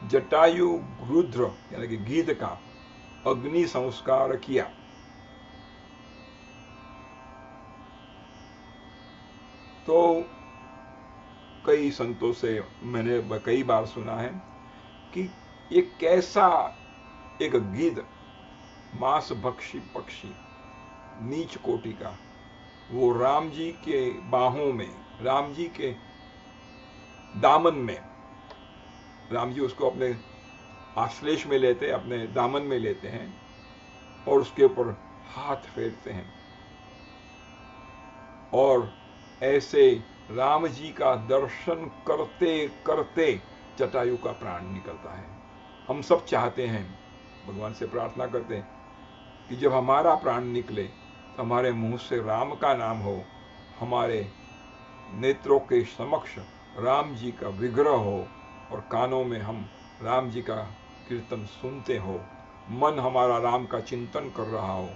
जटायु गृध्र यानी कि गीध का अग्नि संस्कार किया। तो कई संतों से मैंने कई बार सुना है कि ये कैसा एक गीध, मांस भक्षी पक्षी, नीच कोटि का, वो राम जी के बाहों में, राम जी के दामन में, राम जी उसको अपने आश्लेष में लेते, अपने दामन में लेते हैं और उसके ऊपर हाथ फेरते हैं। और ऐसे राम जी का दर्शन करते करते जटायु का प्राण निकलता है। हम सब चाहते हैं, भगवान से प्रार्थना करते हैं कि जब हमारा प्राण निकले तो हमारे मुंह से राम का नाम हो, हमारे नेत्रों के समक्ष राम जी का विग्रह हो और कानों में हम राम जी का कीर्तन सुनते हो, मन हमारा राम का चिंतन कर रहा हो।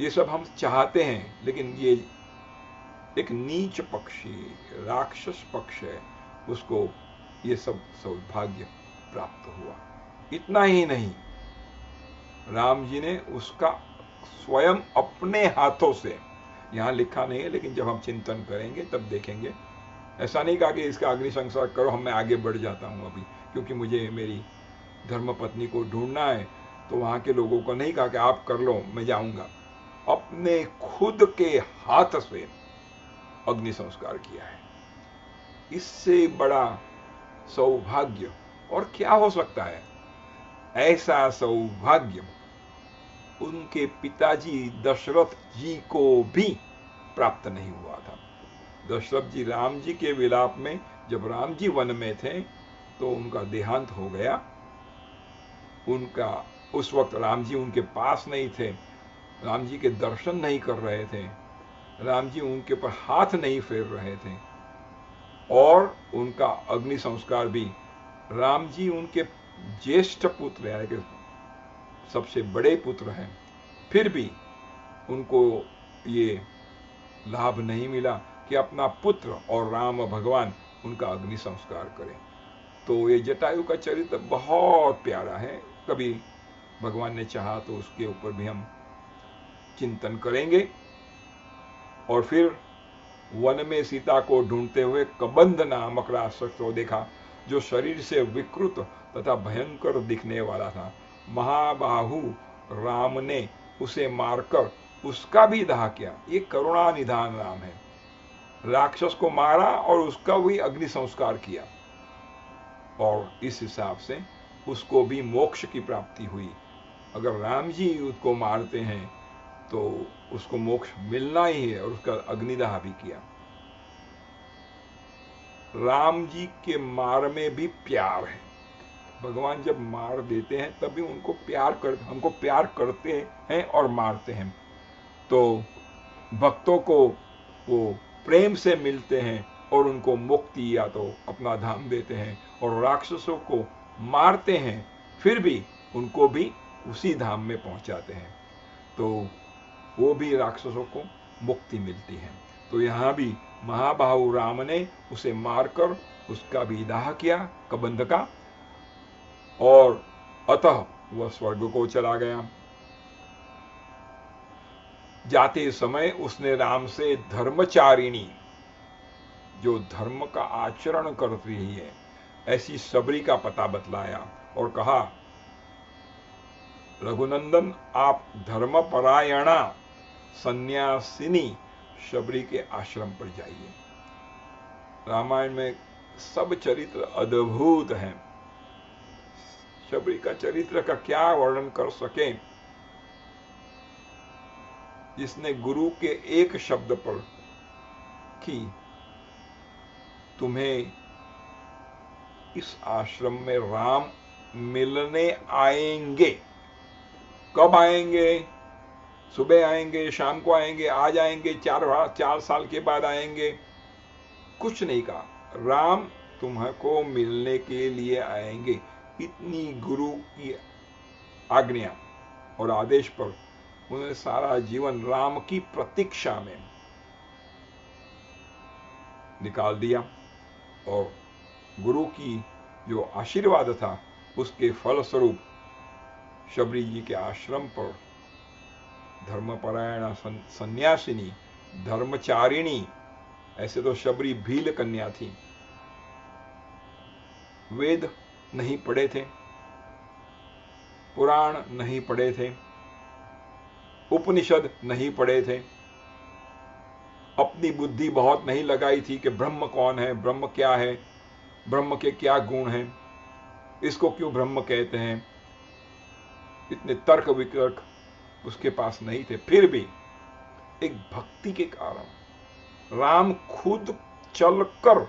ये सब हम चाहते हैं, लेकिन ये एक नीच पक्षी, राक्षस पक्ष है, उसको ये सब सौभाग्य प्राप्त हुआ। इतना ही नहीं, राम जी ने उसका स्वयं अपने हाथों से, यहां लिखा नहीं है लेकिन जब हम चिंतन करेंगे तब देखेंगे, ऐसा नहीं कहा कि इसका अग्नि संस्कार करो, मैं आगे बढ़ जाता हूं अभी क्योंकि मुझे मेरी धर्म पत्नी को ढूंढना है, तो वहां के लोगों को नहीं कहा कि आप कर लो मैं जाऊंगा। अपने खुद के हाथ से अग्नि संस्कार किया है। इससे बड़ा सौभाग्य और क्या हो सकता है। ऐसा सौभाग्य उनके पिताजी दशरथ जी को भी प्राप्त नहीं हुआ था। दशरथ जी राम जी के विलाप में, जब राम जी वन में थे तो उनका देहांत हो गया। उनका उस वक्त राम जी उनके पास नहीं थे, राम जी के दर्शन नहीं कर रहे थे, राम जी उनके पर हाथ नहीं फेर रहे थे, और उनका अग्नि संस्कार भी, राम जी उनके ज्येष्ठ पुत्र यानी कि सबसे बड़े पुत्र हैं, फिर भी उनको ये लाभ नहीं मिला कि अपना पुत्र और राम भगवान उनका अग्नि संस्कार करें। तो ये जटायु का चरित्र बहुत प्यारा है। कभी भगवान ने चाहा तो उसके ऊपर भी हम चिंतन करेंगे। और फिर वन में सीता को ढूंढते हुए कबंध नामक राक्षस को देखा, जो शरीर से विकृत तथा भयंकर दिखने वाला था। महाबाहु राम ने उसे मारकर उसका भी दाह किया। ये करुणा निधान राम है। राक्षस को मारा और उसका भी अग्नि संस्कार किया, और इस हिसाब से उसको भी मोक्ष की प्राप्ति हुई। अगर राम जी उसको मारते हैं तो उसको मोक्ष मिलना ही है, और उसका अग्निदाह भी किया। राम जी के मार में भी प्यार है। भगवान जब मार देते हैं तभी उनको हमको प्यार करते हैं और मारते हैं। तो भक्तों को वो प्रेम से मिलते हैं और उनको मुक्ति या तो अपना धाम देते हैं, और राक्षसों को मारते हैं फिर भी उनको भी उसी धाम में पहुंचाते हैं, तो वो भी राक्षसों को मुक्ति मिलती है। तो यहां भी महाबाहु राम ने उसे मारकर उसका भी दाह किया, कबंध का, और अतः वह स्वर्ग को चला गया। जाते समय उसने राम से धर्मचारिणी, जो धर्म का आचरण कर रही है, ऐसी सबरी का पता बतलाया और कहा, रघुनंदन आप धर्मपरायणा सन्यासिनी शबरी के आश्रम पर जाइए। रामायण में सब चरित्र अद्भुत हैं। शबरी का चरित्र का क्या वर्णन कर सके, जिसने गुरु के एक शब्द पर कि तुम्हें इस आश्रम में राम मिलने आएंगे। कब आएंगे? सुबह आएंगे, शाम को आएंगे, आज आएंगे, 4 साल के बाद आएंगे, कुछ नहीं कहा। राम तुम्हारे मिलने के लिए आएंगे। इतनी गुरु की आज्ञा और आदेश पर उन्होंने सारा जीवन राम की प्रतीक्षा में निकाल दिया और गुरु की जो आशीर्वाद था उसके फलस्वरूप शबरी जी के आश्रम पर धर्मपरायण सन्यासिनी, धर्मचारिणी, ऐसे तो शबरी भील कन्या थी, वेद नहीं पढ़े थे, पुराण नहीं पढ़े थे, उपनिषद नहीं पढ़े थे, अपनी बुद्धि बहुत नहीं लगाई थी कि ब्रह्म कौन है, ब्रह्म क्या है, ब्रह्म के क्या गुण हैं, इसको क्यों ब्रह्म कहते हैं, इतने तर्क वितर्क उसके पास नहीं थे। फिर भी एक भक्ति के कारण राम खुद चलकर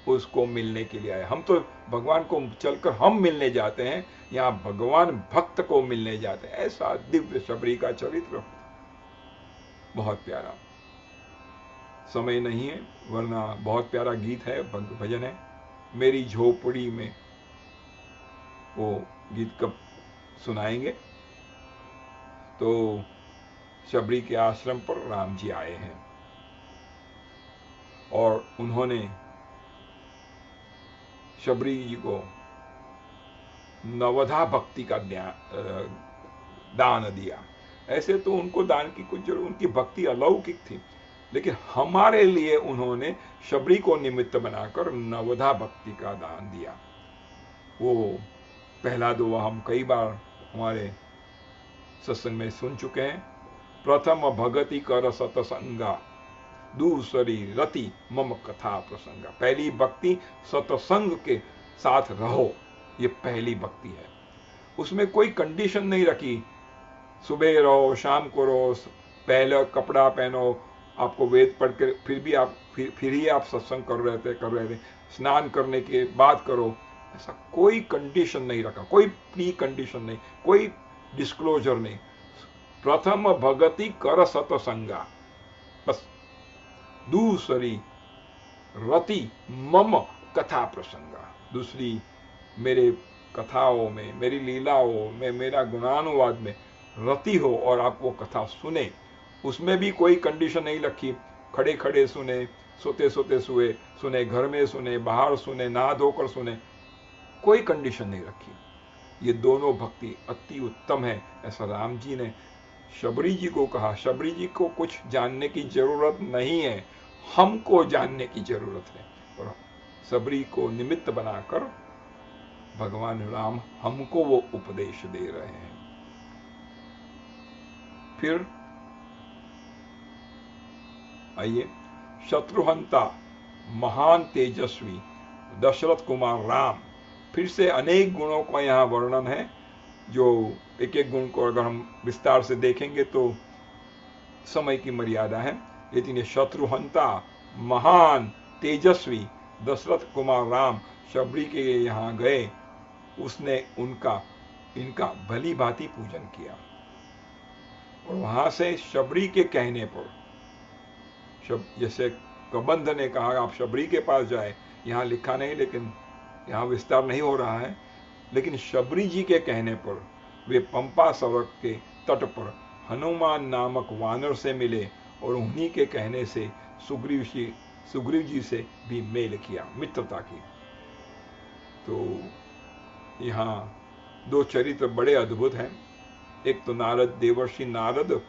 उसको मिलने के लिए आए। हम तो भगवान को चलकर हम मिलने जाते हैं, यहां भगवान भक्त को मिलने जाते हैं। ऐसा दिव्य शबरी का चरित्र, बहुत प्यारा। समय नहीं है वरना बहुत प्यारा गीत है, भजन है, मेरी झोपड़ी में, वो गीत कब सुनाएंगे। तो शबरी के आश्रम पर राम जी आए हैं और उन्होंने शबरी जी को नवधा भक्ति का दान दिया। ऐसे तो उनको दान की कुछ जरूरत, उनकी भक्ति अलौकिक थी, लेकिन हमारे लिए उन्होंने शबरी को निमित्त बनाकर नवधा भक्ति का दान दिया। वो पहला दोहा हम कई बार हमारे सत्संग में सुन चुके हैं। प्रथम भगति कर सतसंगा, दूसरी रति मम कथा प्रसंगा। पहली भक्ति सतसंग के साथ रहो, ये पहली भक्ति है। उसमें कोई कंडीशन नहीं रखी, सुबह रहो, शाम को रहो, पहले कपड़ा पहनो, आपको वेद पढ़ के फिर ही आप सत्संग कर रहे थे, स्नान करने के बाद करो, ऐसा कोई कंडीशन नहीं रखा, कोई प्री कंडीशन नहीं, कोई डिस्क्लोजर नहीं। प्रथम भगति कर सतसंगा, बस। दूसरी रति मम कथा प्रसंगा, दूसरी मेरे कथाओं में, मेरी लीलाओं में, मेरा गुणानुवाद में रति हो और आप वो कथा सुने। उसमें भी कोई कंडीशन नहीं रखी, खड़े खड़े सुने, सोते सोते सुने, घर में सुने, बाहर सुने, नहा धोकर सुने, कोई कंडीशन नहीं रखी। ये दोनों भक्ति अति उत्तम है, ऐसा राम जी ने शबरी जी को कहा। शबरी जी को कुछ जानने की जरूरत नहीं है, हमको जानने की जरूरत है। और शबरी को निमित्त बनाकर भगवान राम हमको वो उपदेश दे रहे हैं। फिर आइए, शत्रुहंता महान तेजस्वी दशरथ कुमार राम, फिर से अनेक गुणों का यहाँ वर्णन है, जो एक एक गुण को अगर हम विस्तार से देखेंगे तो समय की मर्यादा है। लेकिन ये शत्रुहंता महान तेजस्वी दशरथ कुमार राम शबरी के यहाँ गए, उसने इनका भली भांति पूजन किया और वहां से शबरी के कहने पर, जैसे कबंध ने कहा आप शबरी के पास जाए, यहां लिखा नहीं, लेकिन यहां विस्तार नहीं हो रहा है, लेकिन शबरी जी के कहने पर वे पंपा सड़क के तट पर हनुमान नामक वानर से मिले और उन्हीं के कहने से सुग्रीव जी से भी मेल किया, मित्रता की। तो यहाँ दो चरित्र बड़े अद्भुत हैं, एक तो नारद, देवर्षि नारद,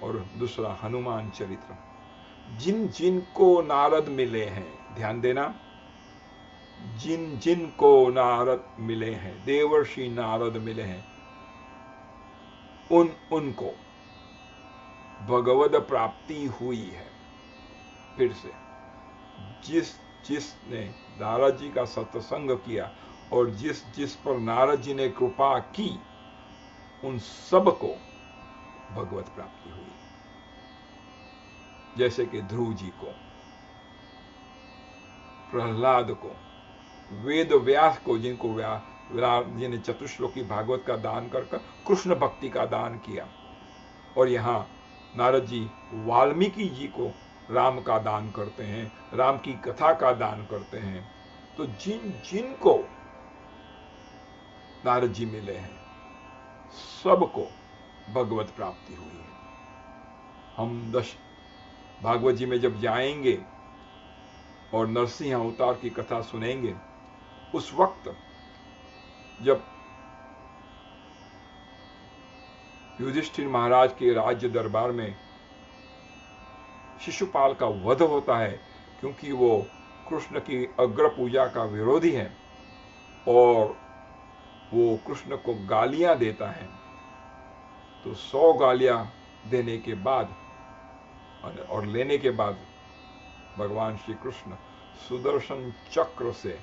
और दूसरा हनुमान चरित्र। जिन जिन को नारद मिले हैं, ध्यान देना, जिन जिन को नारद मिले हैं, देवर्षि नारद मिले हैं, उनको भगवद प्राप्ति हुई है। फिर से जिसने नारद जी का सत्संग किया और जिस पर नारद जी ने कृपा की, उन सब को भगवत प्राप्ति हुई। जैसे कि ध्रुव जी को, प्रहलाद को, वेद व्यास को, जिनको जिन्हें चतुश्लोकी भागवत का दान कर कृष्ण भक्ति का दान किया, और यहां नारद जी वाल्मीकि जी को राम का दान करते हैं, राम की कथा का दान करते हैं। तो जिनको नारद जी मिले हैं, सबको भगवत प्राप्ति हुई है। हम 10 भागवत जी में जब जाएंगे और नरसिंह अवतार की कथा सुनेंगे, उस वक्त जब युधिष्ठिर महाराज के राज्य दरबार में शिशुपाल का वध होता है, क्योंकि वो कृष्ण की अग्र पूजा का विरोधी है और वो कृष्ण को गालियां देता है, तो 100 गालियां देने के बाद और लेने के बाद भगवान श्री कृष्ण सुदर्शन चक्र से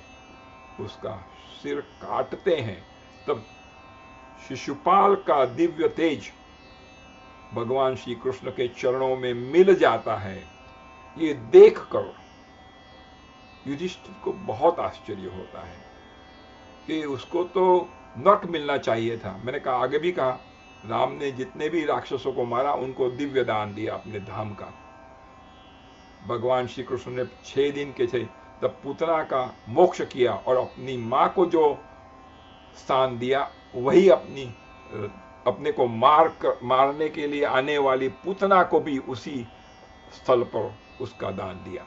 उसका सिर काटते हैं। तब शिशुपाल का दिव्य तेज भगवान श्री कृष्ण के चरणों में मिल जाता है। ये देखकर युधिष्ठिर को बहुत आश्चर्य होता है कि उसको तो नर्क मिलना चाहिए था। मैंने कहा, आगे भी कहा, राम ने जितने भी राक्षसों को मारा उनको दिव्य दान दिया अपने धाम का। भगवान श्री कृष्ण ने 6 दिन के थे तब पूतना का मोक्ष किया और अपनी मां को जो स्थान दिया, वही अपने को मारने के लिए आने वाली पूतना को भी उसी स्थल पर उसका दान दिया।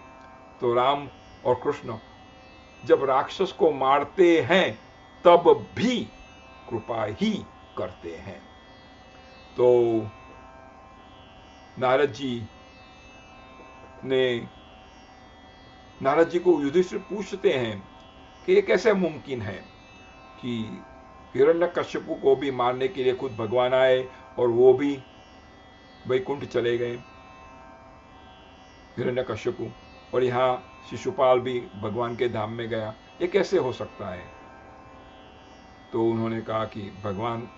तो राम और कृष्ण जब राक्षस को मारते हैं तब भी कृपा ही करते हैं। तो नारद जी को युधिष्ठिर पूछते हैं कि ये कैसे मुमकिन है कि हिरण्यकश्यपु को भी मारने के लिए खुद भगवान आए और वो भी वैकुंठ चले गए, हिरण्यकश्यपु, और यहां शिशुपाल भी भगवान के धाम में गया, ये कैसे हो सकता है? तो उन्होंने कहा कि भगवान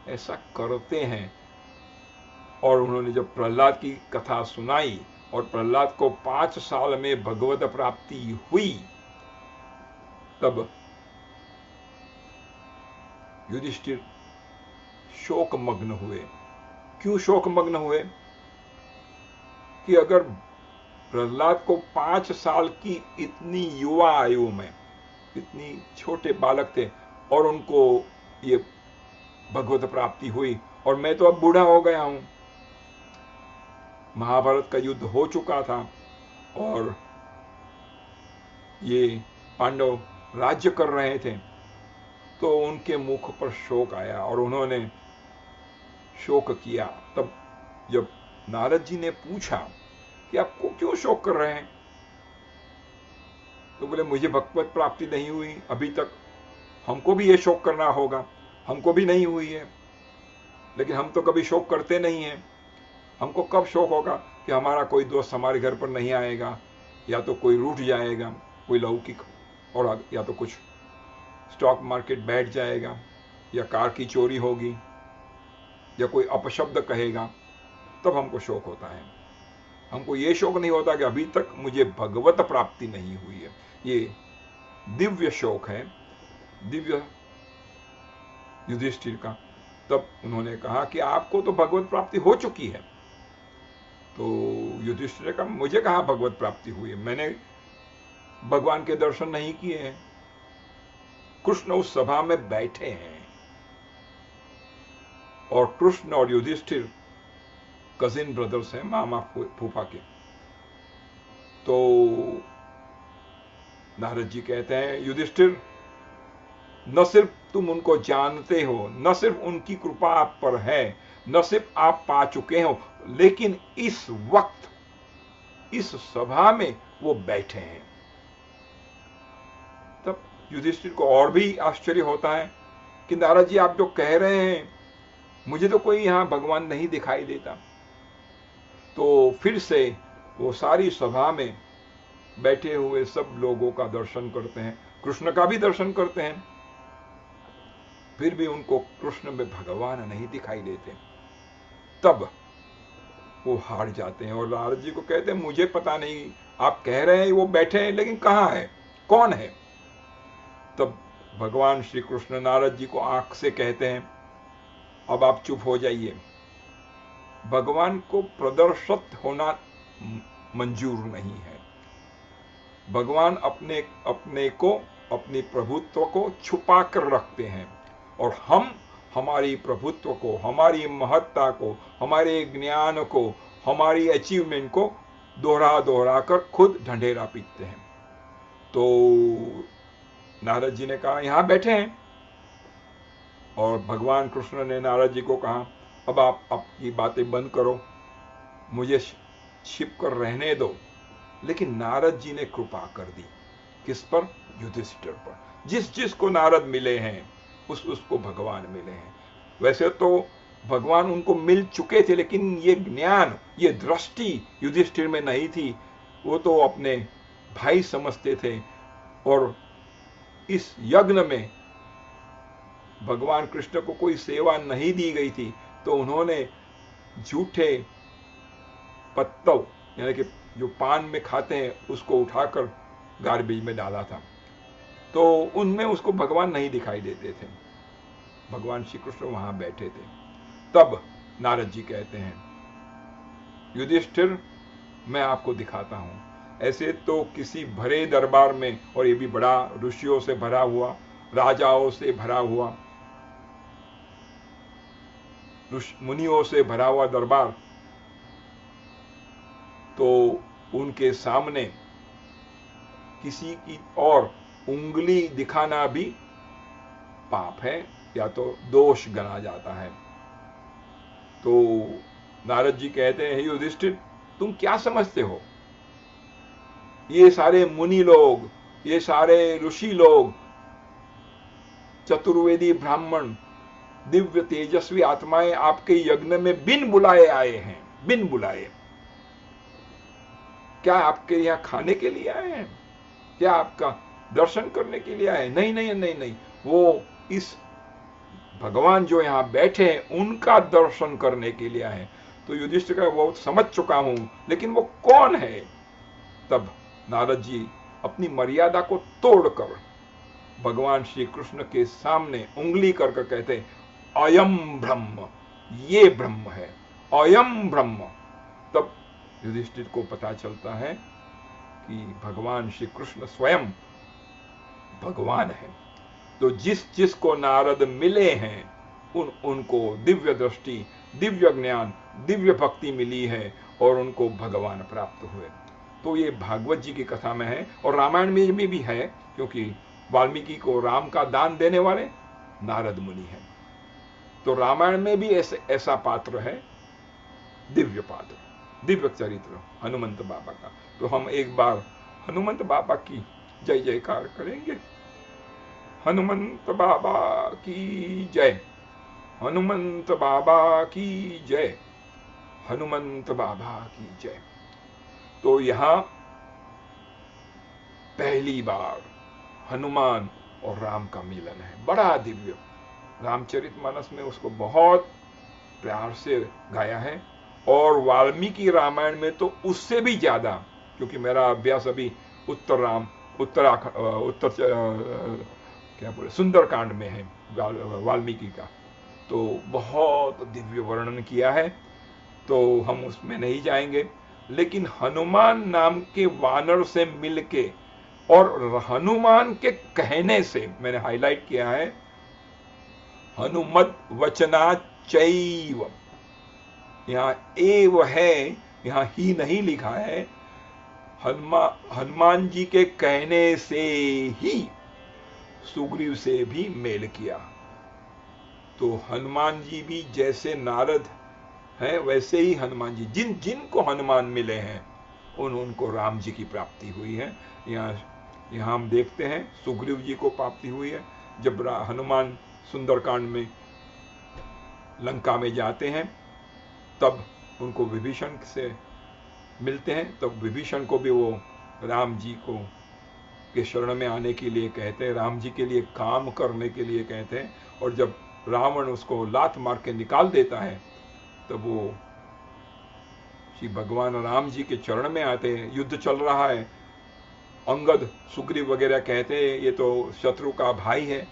ऐसा करते हैं। और उन्होंने जब प्रहलाद की कथा सुनाई और प्रहलाद को 5 साल में भगवत प्राप्ति हुई, तब युधिष्ठिर शोकमग्न हुए। क्यों शोकमग्न हुए? कि अगर प्रहलाद को 5 साल की इतनी युवा आयु में, इतनी छोटे बालक थे और उनको ये भगवत प्राप्ति हुई, और मैं तो अब बूढ़ा हो गया हूं, महाभारत का युद्ध हो चुका था और ये पांडव राज्य कर रहे थे, तो उनके मुख पर शोक आया और उन्होंने शोक किया। तब जब नारद जी ने पूछा कि आपको क्यों शोक कर रहे हैं, तो बोले मुझे भगवत प्राप्ति नहीं हुई अभी तक, हमको भी ये शोक करना होगा, हमको भी नहीं हुई है, लेकिन हम तो कभी शोक करते नहीं हैं। हमको कब शोक होगा कि हमारा कोई दोस्त हमारे घर पर नहीं आएगा, या तो कोई रूठ जाएगा, कोई लौकिक, और या तो कुछ स्टॉक मार्केट बैठ जाएगा, या कार की चोरी होगी, या कोई अपशब्द कहेगा, तब हमको शोक होता है। हमको ये शोक नहीं होता कि अभी तक मुझे भगवत प्राप्ति नहीं हुई है। ये दिव्य शोक है, दिव्य युधिष्ठिर का। तब उन्होंने कहा कि आपको तो भगवत प्राप्ति हो चुकी है। तो युधिष्ठिर का, मुझे कहां भगवत प्राप्ति हुई है, मैंने भगवान के दर्शन नहीं किए हैं। कृष्ण उस सभा में बैठे हैं और कृष्ण और युधिष्ठिर कजिन ब्रदर्स हैं, मामा फूफा के। तो नारद जी कहते हैं, युधिष्ठिर, न सिर्फ तुम उनको जानते हो, न सिर्फ उनकी कृपा आप पर है, न सिर्फ आप पा चुके हो, लेकिन इस वक्त इस सभा में वो बैठे हैं। तब युधिष्ठिर को और भी आश्चर्य होता है कि नारद जी आप जो कह रहे हैं, मुझे तो कोई यहां भगवान नहीं दिखाई देता। तो फिर से वो सारी सभा में बैठे हुए सब लोगों का दर्शन करते हैं, कृष्ण का भी दर्शन करते हैं, फिर भी उनको कृष्ण में भगवान नहीं दिखाई देते। तब वो हार जाते हैं और नारद जी को कहते हैं मुझे पता नहीं, आप कह रहे हैं वो बैठे हैं लेकिन कहां है, कौन है? तब भगवान श्री कृष्ण नारद जी को आंख से कहते हैं अब आप चुप हो जाइए। भगवान को प्रदर्शित होना मंजूर नहीं है। भगवान अपने अपने को, अपनी प्रभुत्व को छुपा कर रखते हैं और हम हमारी प्रभुत्व को, हमारी महत्ता को, हमारे ज्ञान को, हमारी अचीवमेंट को दोहरा दोहरा कर खुद ढंढेरा पीटते हैं। तो नारद जी ने कहा यहां बैठे हैं, और भगवान कृष्ण ने नारद जी को कहा अब आप आपकी बातें बंद करो, मुझे छिप कर रहने दो। लेकिन नारद जी ने कृपा कर दी। किस पर? युधिष्ठिर पर। जिस जिस को नारद मिले हैं उसको भगवान मिले हैं। वैसे तो भगवान उनको मिल चुके थे, लेकिन ये ज्ञान, ये दृष्टि युधिष्ठिर में नहीं थी। वो तो अपने भाई समझते थे, और इस यज्ञ में भगवान कृष्ण को कोई सेवा नहीं दी गई थी, तो उन्होंने झूठे पत्तल, यानी कि जो पान में खाते हैं, उसको उठाकर गार्बेज में डाला था। तो उनमें उसको भगवान नहीं दिखाई देते थे। भगवान श्री कृष्ण वहां बैठे थे। तब नारद जी कहते हैं युधिष्ठिर, मैं आपको दिखाता हूं। ऐसे तो किसी भरे दरबार में, और ये भी बड़ा ऋषियों से भरा हुआ, राजाओं से भरा हुआ, मुनियों से भरा हुआ दरबार, तो उनके सामने किसी की और उंगली दिखाना भी पाप है, या तो दोष गना जाता है। तो नारद जी कहते हैं युधिष्ठिर, तुम क्या समझते हो? ये सारे मुनि लोग, ये सारे ऋषि लोग, चतुर्वेदी ब्राह्मण, दिव्य तेजस्वी आत्माएं आपके यज्ञ में बिन बुलाए आए हैं, बिन बुलाए। क्या आपके यहां खाने के लिए आए हैं? क्या आपका दर्शन करने के लिए आए? नहीं नहीं नहीं नहीं, वो इस भगवान जो यहां बैठे हैं उनका दर्शन करने के लिए आए। तो युधिष्ठिर का वो समझ चुका हूं, लेकिन वो कौन है? तब नारद जी अपनी मर्यादा को तोड़कर भगवान श्री कृष्ण के सामने उंगली करके कहते अयम ब्रह्म, ये ब्रह्म है, अयम ब्रह्म। तब युधिष्ठिर को पता चलता है कि भगवान श्री कृष्ण स्वयं भगवान है। तो जिस जिस को नारद मिले हैं उनको दिव्य दृष्टि, दिव्य ज्ञान, दिव्य भक्ति मिली है और उनको भगवान प्राप्त हुए। तो ये भागवत जी की कथा में है, और रामायण में भी है, क्योंकि वाल्मीकि को राम का दान देने वाले नारद मुनि हैं। तो रामायण में भी ऐसा पात्र है, दिव्य पात्र, दिव्य चरित्र हनुमंत बाबा का। तो हम एक बार हनुमंत बाबा की जय जयकार करेंगे। हनुमंत बाबा की जय, हनुमंत बाबा की जय, हनुमंत बाबा की जय। तो यहां पहली बार हनुमान और राम का मिलन है, बड़ा दिव्य। रामचरितमानस में उसको बहुत प्यार से गाया है, और वाल्मीकि रामायण में तो उससे भी ज्यादा, क्योंकि मेरा अभ्यास अभी सुंदरकांड में है वाल्मीकि का, तो बहुत दिव्य वर्णन किया है, तो हम उसमें नहीं जाएंगे। लेकिन हनुमान नाम के वानर से मिलके और हनुमान के कहने से, मैंने हाईलाइट किया है हनुमत वचना चैव, यहां एव है, यहां ही नहीं लिखा है। हनुमान जी के कहने से ही सुग्रीव से भी मेल किया। तो हनुमान जी भी जैसे नारद हैं, वैसे ही हनुमान जी, जिन जिन को हनुमान मिले हैं उनको राम जी की प्राप्ति हुई है। यहाँ हम देखते हैं सुग्रीव जी को प्राप्ति हुई है। जब हनुमान सुंदरकांड में लंका में जाते हैं, तब उनको विभीषण से मिलते हैं तो विभीषण को भी वो राम जी को के शरण में आने के लिए कहते हैं, राम जी के लिए काम करने के लिए कहते हैं। और जब रावण उसको लात मार के निकाल देता है तब वो श्री भगवान राम जी के चरण में आते हैं। युद्ध चल रहा है, अंगद सुग्रीव वगैरह कहते हैं ये तो शत्रु का भाई है,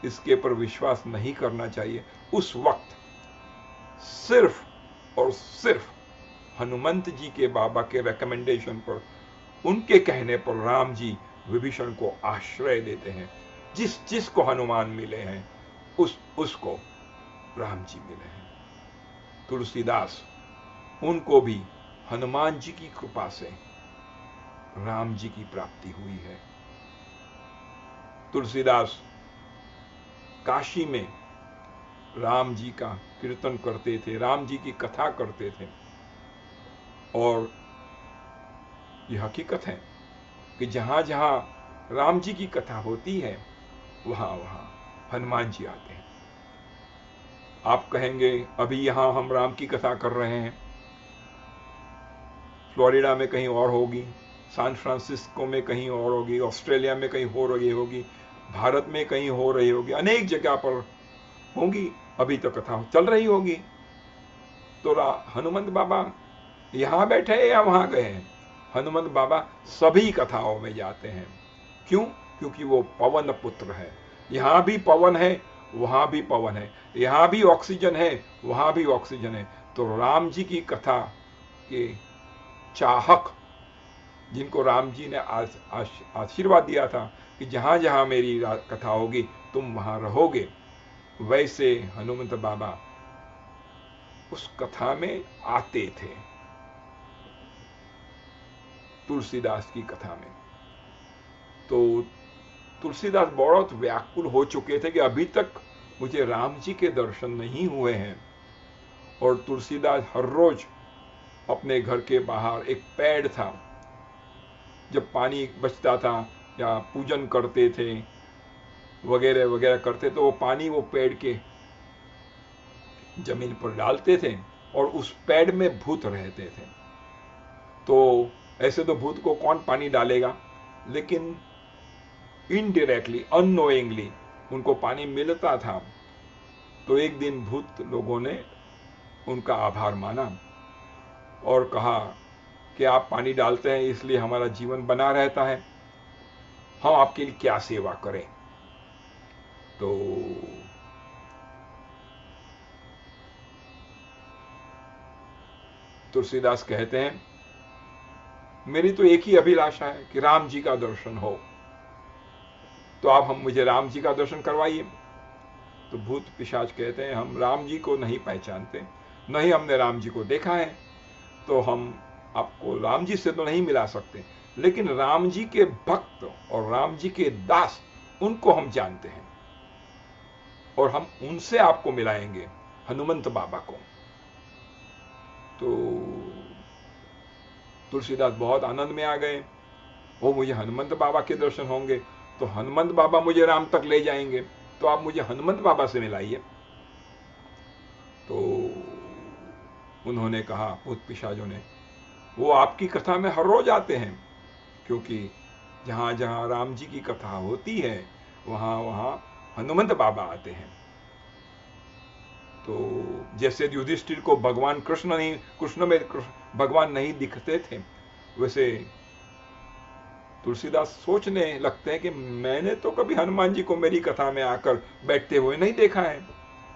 इसके पर विश्वास नहीं करना चाहिए। उस वक्त सिर्फ और सिर्फ हनुमंत जी के बाबा के रिकमेंडेशन पर, उनके कहने पर राम जी विभीषण को आश्रय देते हैं। जिसको हनुमान मिले हैं उसको राम जी मिले हैं। तुलसीदास, उनको भी हनुमान जी की कृपा से राम जी की प्राप्ति हुई है। तुलसीदास काशी में राम जी का कीर्तन करते थे, राम जी की कथा करते थे। और यह हकीकत है कि जहां जहां राम जी की कथा होती है वहां वहां हनुमान जी आते हैं। आप कहेंगे अभी यहां हम राम की कथा कर रहे हैं, फ्लोरिडा में कहीं और होगी, सैन फ्रांसिस्को में कहीं और होगी, ऑस्ट्रेलिया में कहीं हो रही होगी, भारत में कहीं हो रही होगी, अनेक जगह पर होंगी, अभी तो कथा चल रही होगी। तो हनुमंत बाबा यहां बैठे या वहां गए हैं? हनुमंत बाबा सभी कथाओं में जाते हैं। क्यों? क्योंकि वो पवन पुत्र है। यहां भी पवन है, वहां भी पवन है, यहां भी ऑक्सीजन है, वहां भी ऑक्सीजन है। तो राम जी की कथा के चाहक, जिनको राम जी ने आशीर्वाद दिया था कि जहां जहां मेरी कथा होगी तुम वहां रहोगे, वैसे हनुमंत बाबा उस कथा में आते थे। तुलसीदास की कथा में तो तुलसीदास बहुत व्याकुल हो चुके थे कि अभी तक मुझे राम जी के दर्शन नहीं हुए हैं। और तुलसीदास हर रोज अपने घर के बाहर एक पेड़ था, जब पानी बचता था या पूजन करते थे वगैरह वगैरह करते तो वो पानी वो पेड़ के जमीन पर डालते थे और उस पेड़ में भूत रहते थे। तो ऐसे तो भूत को कौन पानी डालेगा, लेकिन इनडायरेक्टली अननोइंगली उनको पानी मिलता था। तो एक दिन भूत लोगों ने उनका आभार माना और कहा कि आप पानी डालते हैं इसलिए हमारा जीवन बना रहता है, हम आपके लिए क्या सेवा करें। तो तुलसीदास कहते हैं मेरी तो एक ही अभिलाषा है कि राम जी का दर्शन हो, तो आप हम मुझे राम जी का दर्शन करवाइए। तो भूत पिशाच कहते हैं हम राम जी को नहीं पहचानते, नहीं हमने राम जी को देखा है, तो हम आपको राम जी से तो नहीं मिला सकते, लेकिन राम जी के भक्त और राम जी के दास उनको हम जानते हैं और हम उनसे आपको मिलाएंगे, हनुमंत बाबा को। तो तुलसीदास बहुत आनंद में आ गए, वो मुझे हनुमंत बाबा के दर्शन होंगे तो हनुमंत बाबा मुझे राम तक ले जाएंगे, तो आप मुझे हनुमंत बाबा से मिलाइए। तो उन्होंने कहा भूत पिशाचों ने, वो आपकी कथा में हर रोज आते हैं, क्योंकि जहां जहां राम जी की कथा होती है वहां वहां हनुमंत बाबा आते हैं। तो जैसे युधिष्ठिर को भगवान कृष्ण में भगवान नहीं दिखते थे, वैसे तुलसीदास सोचने लगते हैं कि मैंने तो कभी हनुमान जी को मेरी कथा में आकर बैठते हुए नहीं देखा है,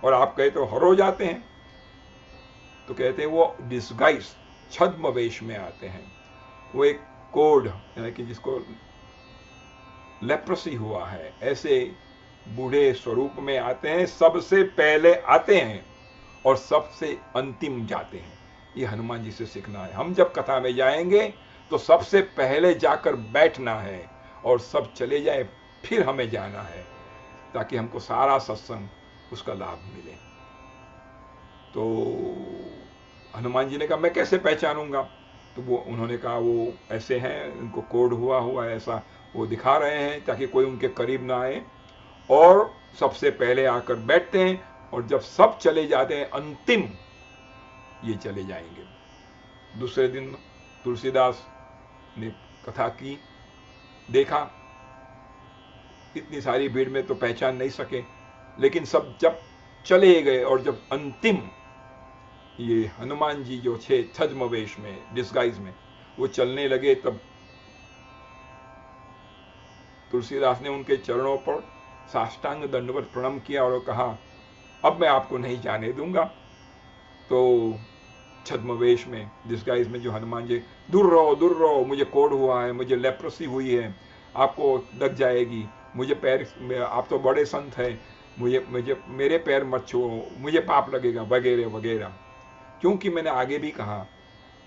और आप कहे तो हर रोज आते हैं। तो कहते हैं वो डिस्गाइज, छद्म वेश में आते हैं। वो एक कोड, यानी कि जिसको लेप्रोसी हुआ है, ऐसे बूढ़े स्वरूप में आते हैं, सबसे पहले आते हैं और सबसे अंतिम जाते हैं। ये हनुमान जी से सीखना है। हम जब कथा में जाएंगे तो सबसे पहले जाकर बैठना है और सब चले जाए फिर हमें जाना है, ताकि हमको सारा सत्संग उसका लाभ मिले। तो हनुमान जी ने कहा मैं कैसे पहचानूंगा? तो वो उन्होंने कहा वो ऐसे हैं, उनको कोड हुआ है, ऐसा वो दिखा रहे हैं ताकि कोई उनके करीब ना आए, और सबसे पहले आकर बैठते हैं और जब सब चले जाते हैं अंतिम ये चले जाएंगे। दूसरे दिन तुलसीदास ने कथा की, देखा इतनी सारी भीड़ में तो पहचान नहीं सके, लेकिन सब जब चले गए और जब अंतिम ये हनुमान जी जो छद्म वेश में, डिस्गाइज में वो चलने लगे, तब तुलसीदास ने उनके चरणों पर साष्टांग दंडवत प्रणाम किया और कहा, अब मैं आपको नहीं जाने दूंगा। तो छद्मवेश में, डिस्गाइज में जो हनुमान जी, दूर रहो, मुझे कोढ़ हुआ है, मुझे लेप्रोसी हुई है, आपको लग जाएगी, मुझे पैर, आप तो बड़े संत हैं, मुझे मेरे पैर मत छुओ, मुझे पाप लगेगा, वगैरह वगैरह। क्योंकि मैंने आगे भी कहा,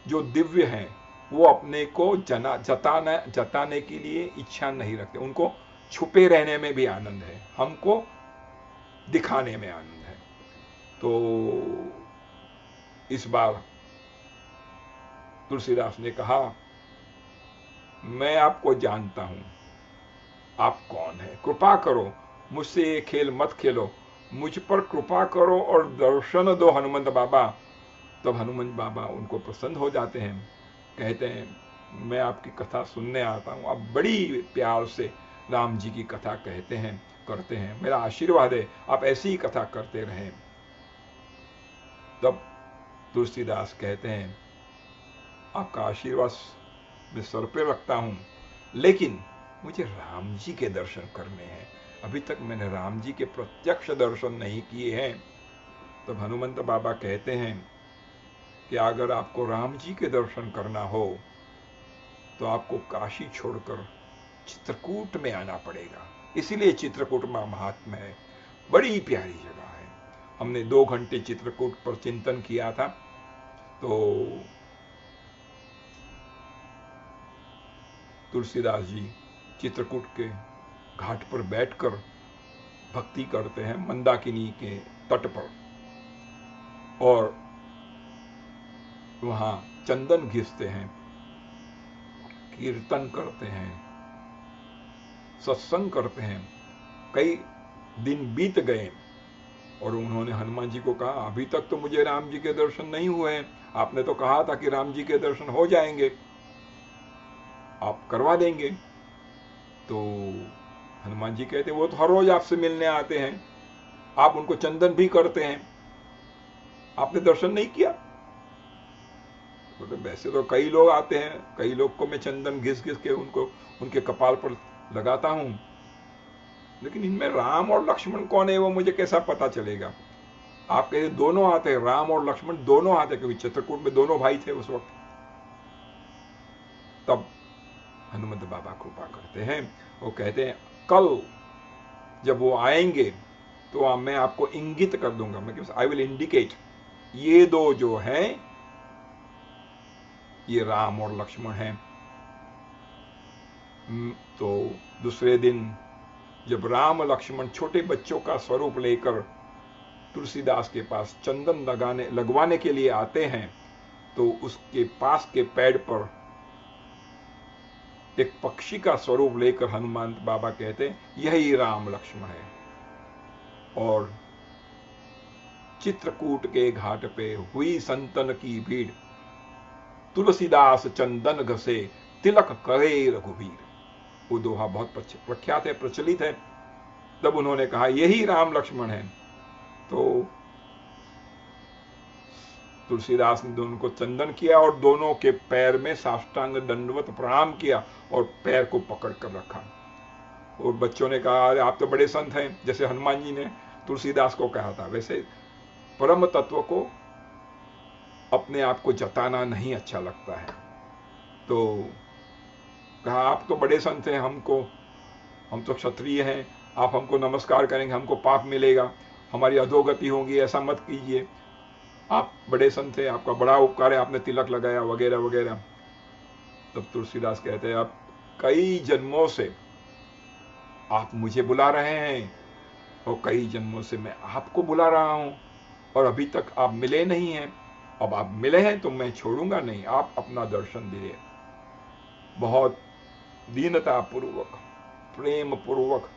जो दिव्य हैं वो अपने को जताने के लिए इच्छा नहीं रखते, उनको छुपे रहने में भी आनंद है, हमको दिखाने में आनंद है। तो इस बार तुलसीदास ने कहा, मैं आपको जानता हूं, आप कौन है, कृपा करो, मुझसे ये खेल मत खेलो, मुझ पर कृपा करो और दर्शन दो हनुमंत बाबा। तब हनुमंत बाबा उनको प्रसन्न हो जाते हैं, कहते हैं, मैं आपकी कथा सुनने आता हूं। आप बड़ी प्यार से राम जी की कथा कहते हैं, करते हैं, मेरा आशीर्वाद है, आप ऐसी ही कथा करते रहें। तब तुलसीदास कहते हैं, आपका आशीर्वाद मैं सर पे रखता हूं, लेकिन मुझे राम जी के दर्शन करने हैं, अभी तक मैंने राम जी के प्रत्यक्ष दर्शन नहीं किए हैं। तब हनुमंत बाबा कहते हैं कि अगर आपको राम जी के दर्शन करना हो तो आपको काशी छोड़कर चित्रकूट में आना पड़ेगा। इसीलिए चित्रकूट में महात्मा है, बड़ी प्यारी जगह है। हमने 2 घंटे चित्रकूट पर चिंतन किया था। तो तुलसीदास जी चित्रकूट के घाट पर बैठकर भक्ति करते हैं, मंदाकिनी के तट पर, और वहां चंदन घिसते हैं, कीर्तन करते हैं, सत्संग करते हैं। कई दिन बीत गए और उन्होंने हनुमान जी को कहा, अभी तक तो मुझे राम जी के दर्शन नहीं हुए हैं, आपने तो कहा था कि राम जी के दर्शन हो जाएंगे, आप करवा देंगे। तो हनुमान जी कहते, वो तो हर रोज आपसे मिलने आते हैं, आप उनको चंदन भी करते हैं, आपने दर्शन नहीं किया। तो वैसे तो कई लोग आते हैं, कई लोग को मैं चंदन घिस घिस के उनको उनके कपाल पर लगाता हूं, लेकिन इनमें राम और लक्ष्मण कौन है वो मुझे कैसा पता चलेगा। आप कहते दोनों आते हैं, राम और लक्ष्मण दोनों आते, क्योंकि चित्रकूट में दोनों भाई थे उस वक्त। तब हनुमंत बाबा कृपा करते हैं, वो कहते हैं, कल जब वो आएंगे तो मैं आपको इंगित कर दूंगा, मैं आई विल इंडिकेट, ये 2 जो हैं ये राम और लक्ष्मण हैं। तो दूसरे दिन जब राम लक्ष्मण छोटे बच्चों का स्वरूप लेकर तुलसीदास के पास चंदन लगवाने के लिए आते हैं, तो उसके पास के पेड़ पर एक पक्षी का स्वरूप लेकर हनुमान बाबा कहते हैं, यही राम लक्ष्मण है। और चित्रकूट के घाट पे हुई संतन की भीड़, तुलसीदास चंदन घसे तिलक करे रघुवीर। वो दोहा बहुत प्रख्यात है, प्रचलित है। तब उन्होंने कहा, यही राम लक्ष्मण है। तो तुलसीदास ने दोनों को चंदन किया और दोनों के पैर में साष्टांग दंडवत प्रणाम किया और पैर को पकड़ कर रखा। और बच्चों ने कहा, अरे आप तो बड़े संत हैं, जैसे हनुमान जी ने तुलसीदास को कहा था, वैसे परम तत्व को अपने आप को जताना नहीं अच्छा लगता है। तो कहा, आप तो बड़े संत हैं, हम तो क्षत्रिय हैं, आप हमको नमस्कार करेंगे, हमको पाप मिलेगा, हमारी अधोगति होगी, ऐसा मत कीजिए, आप बड़े संत हैं, आपका बड़ा उपकार है, आपने तिलक लगाया, वगैरह वगैरह। तब तुलसीदास कहते हैं, अब कई जन्मों से आप मुझे बुला रहे हैं और कई जन्मों से मैं आपको बुला रहा हूं, और अभी तक आप मिले नहीं हैं। अब आप मिले हैं तो मैं छोड़ूंगा नहीं, आप अपना दर्शन दीजिए। बहुत दीनता पूर्वक, प्रेम पूर्वक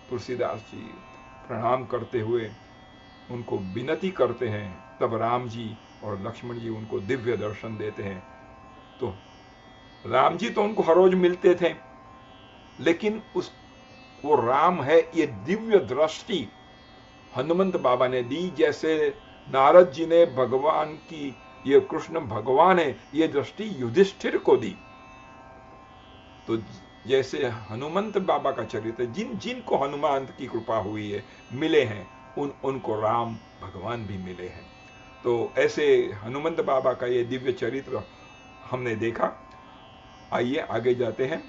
तुलसीदास जी प्रणाम करते हुए उनको विनती करते हैं। तब राम जी और लक्ष्मण जी उनको दिव्य दर्शन देते हैं। तो राम जी तो उनको हर रोज मिलते थे, लेकिन वो राम है ये दिव्य दृष्टि हनुमंत बाबा ने दी। जैसे नारद जी ने भगवान की, ये कृष्ण भगवान है, ये दृष्टि युधिष्ठिर को दी। तो जैसे हनुमंत बाबा का चरित्र, जिनको हनुमान की कृपा हुई है, मिले हैं, उनको राम भगवान भी मिले हैं। तो ऐसे हनुमंत बाबा का ये दिव्य चरित्र हमने देखा। आइए आगे जाते हैं।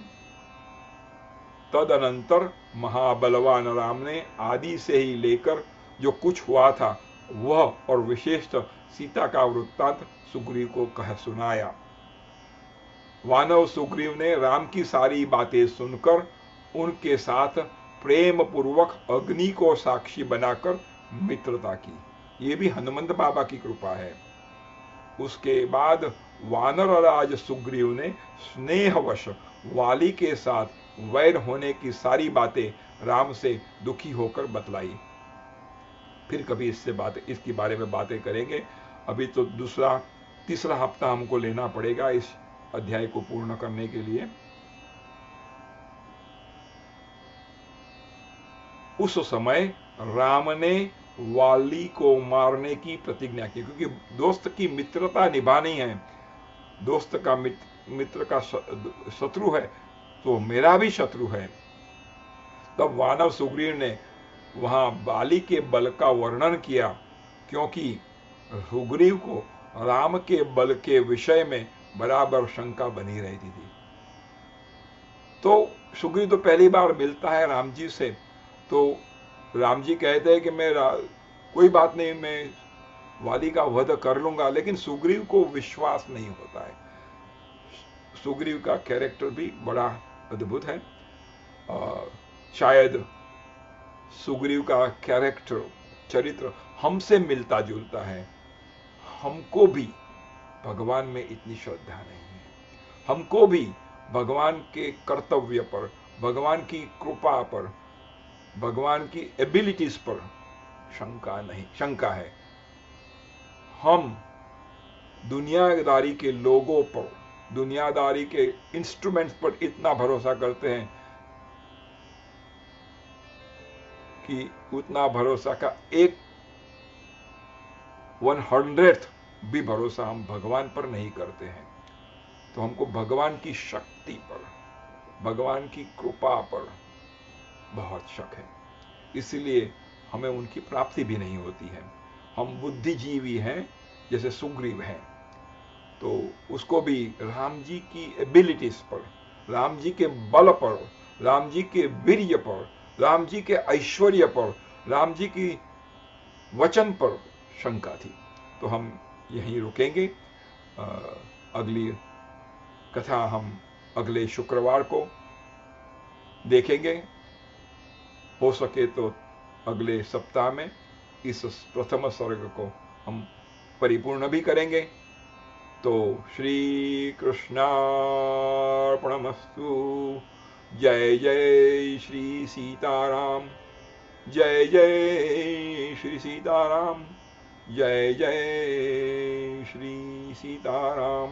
तदनंतर महाबलवान राम ने आदि से ही लेकर जो कुछ हुआ था वह और विशेषतः सीता का वृत्तांत सुग्रीव को कह सुनाया। वानव सुग्रीव ने राम की सारी बातें सुनकर उनके साथ प्रेम पूर्वक अग्नि को साक्षी बनाकर मित्रता की। ये भी हनुमंत बाबा की कृपा है। उसके बाद वानर राज सुग्रीव ने स्नेहवश वाली के साथ वैर होने की सारी बातें राम से दुखी होकर बतलाई। फिर कभी इसके बारे में बातें करेंगे। अभी तो तीसरा हफ्ता हमको लेना पड़ेगा इस अध्याय को पूर्ण करने के लिए। उस समय राम ने वाली को मारने की प्रतिज्ञा की, क्योंकि दोस्त की मित्रता निभानी है। दोस्त का मित्र का शत्रु है तो मेरा भी शत्रु है। तब वानव सुग्रीव ने वहां बाली के बल का वर्णन किया, क्योंकि सुग्रीव को राम के बल के विषय में बराबर शंका बनी रहती थी। तो सुग्रीव तो पहली बार मिलता है राम जी से, तो राम जी कहते हैं कि कोई बात नहीं, मैं वाली का वध कर लूंगा, लेकिन सुग्रीव को विश्वास नहीं होता है। सुग्रीव का कैरेक्टर भी बड़ा अद्भुत है। शायद सुग्रीव का कैरेक्टर, चरित्र हमसे मिलता जुलता है। हमको भी भगवान में इतनी श्रद्धा नहीं है। हमको भी भगवान के कर्तव्य पर, भगवान की कृपा पर, भगवान की एबिलिटीज पर शंका है। हम दुनियादारी के लोगों पर, दुनियादारी के इंस्ट्रूमेंट्स पर इतना भरोसा करते हैं कि उतना भरोसा का 1/100th भी भरोसा हम भगवान पर नहीं करते हैं। तो हमको भगवान की शक्ति पर, भगवान की कृपा पर बहुत शक है, इसलिए हमें उनकी प्राप्ति भी नहीं होती है। हम बुद्धिजीवी हैं जैसे सुग्रीव हैं, तो उसको भी राम जी की एबिलिटीज पर, राम जी के बल पर, राम जी के वीर्य पर, राम जी के ऐश्वर्य पर, राम जी की वचन पर शंका थी। तो हम यहीं रुकेंगे। अगली कथा हम अगले शुक्रवार को देखेंगे। हो सके तो अगले सप्ताह में इस प्रथम सर्ग को हम परिपूर्ण भी करेंगे। तो श्री कृष्णार्पणमस्तु। जय जय श्री सीताराम, जय जय श्री सीताराम, जय जय श्री सीताराम।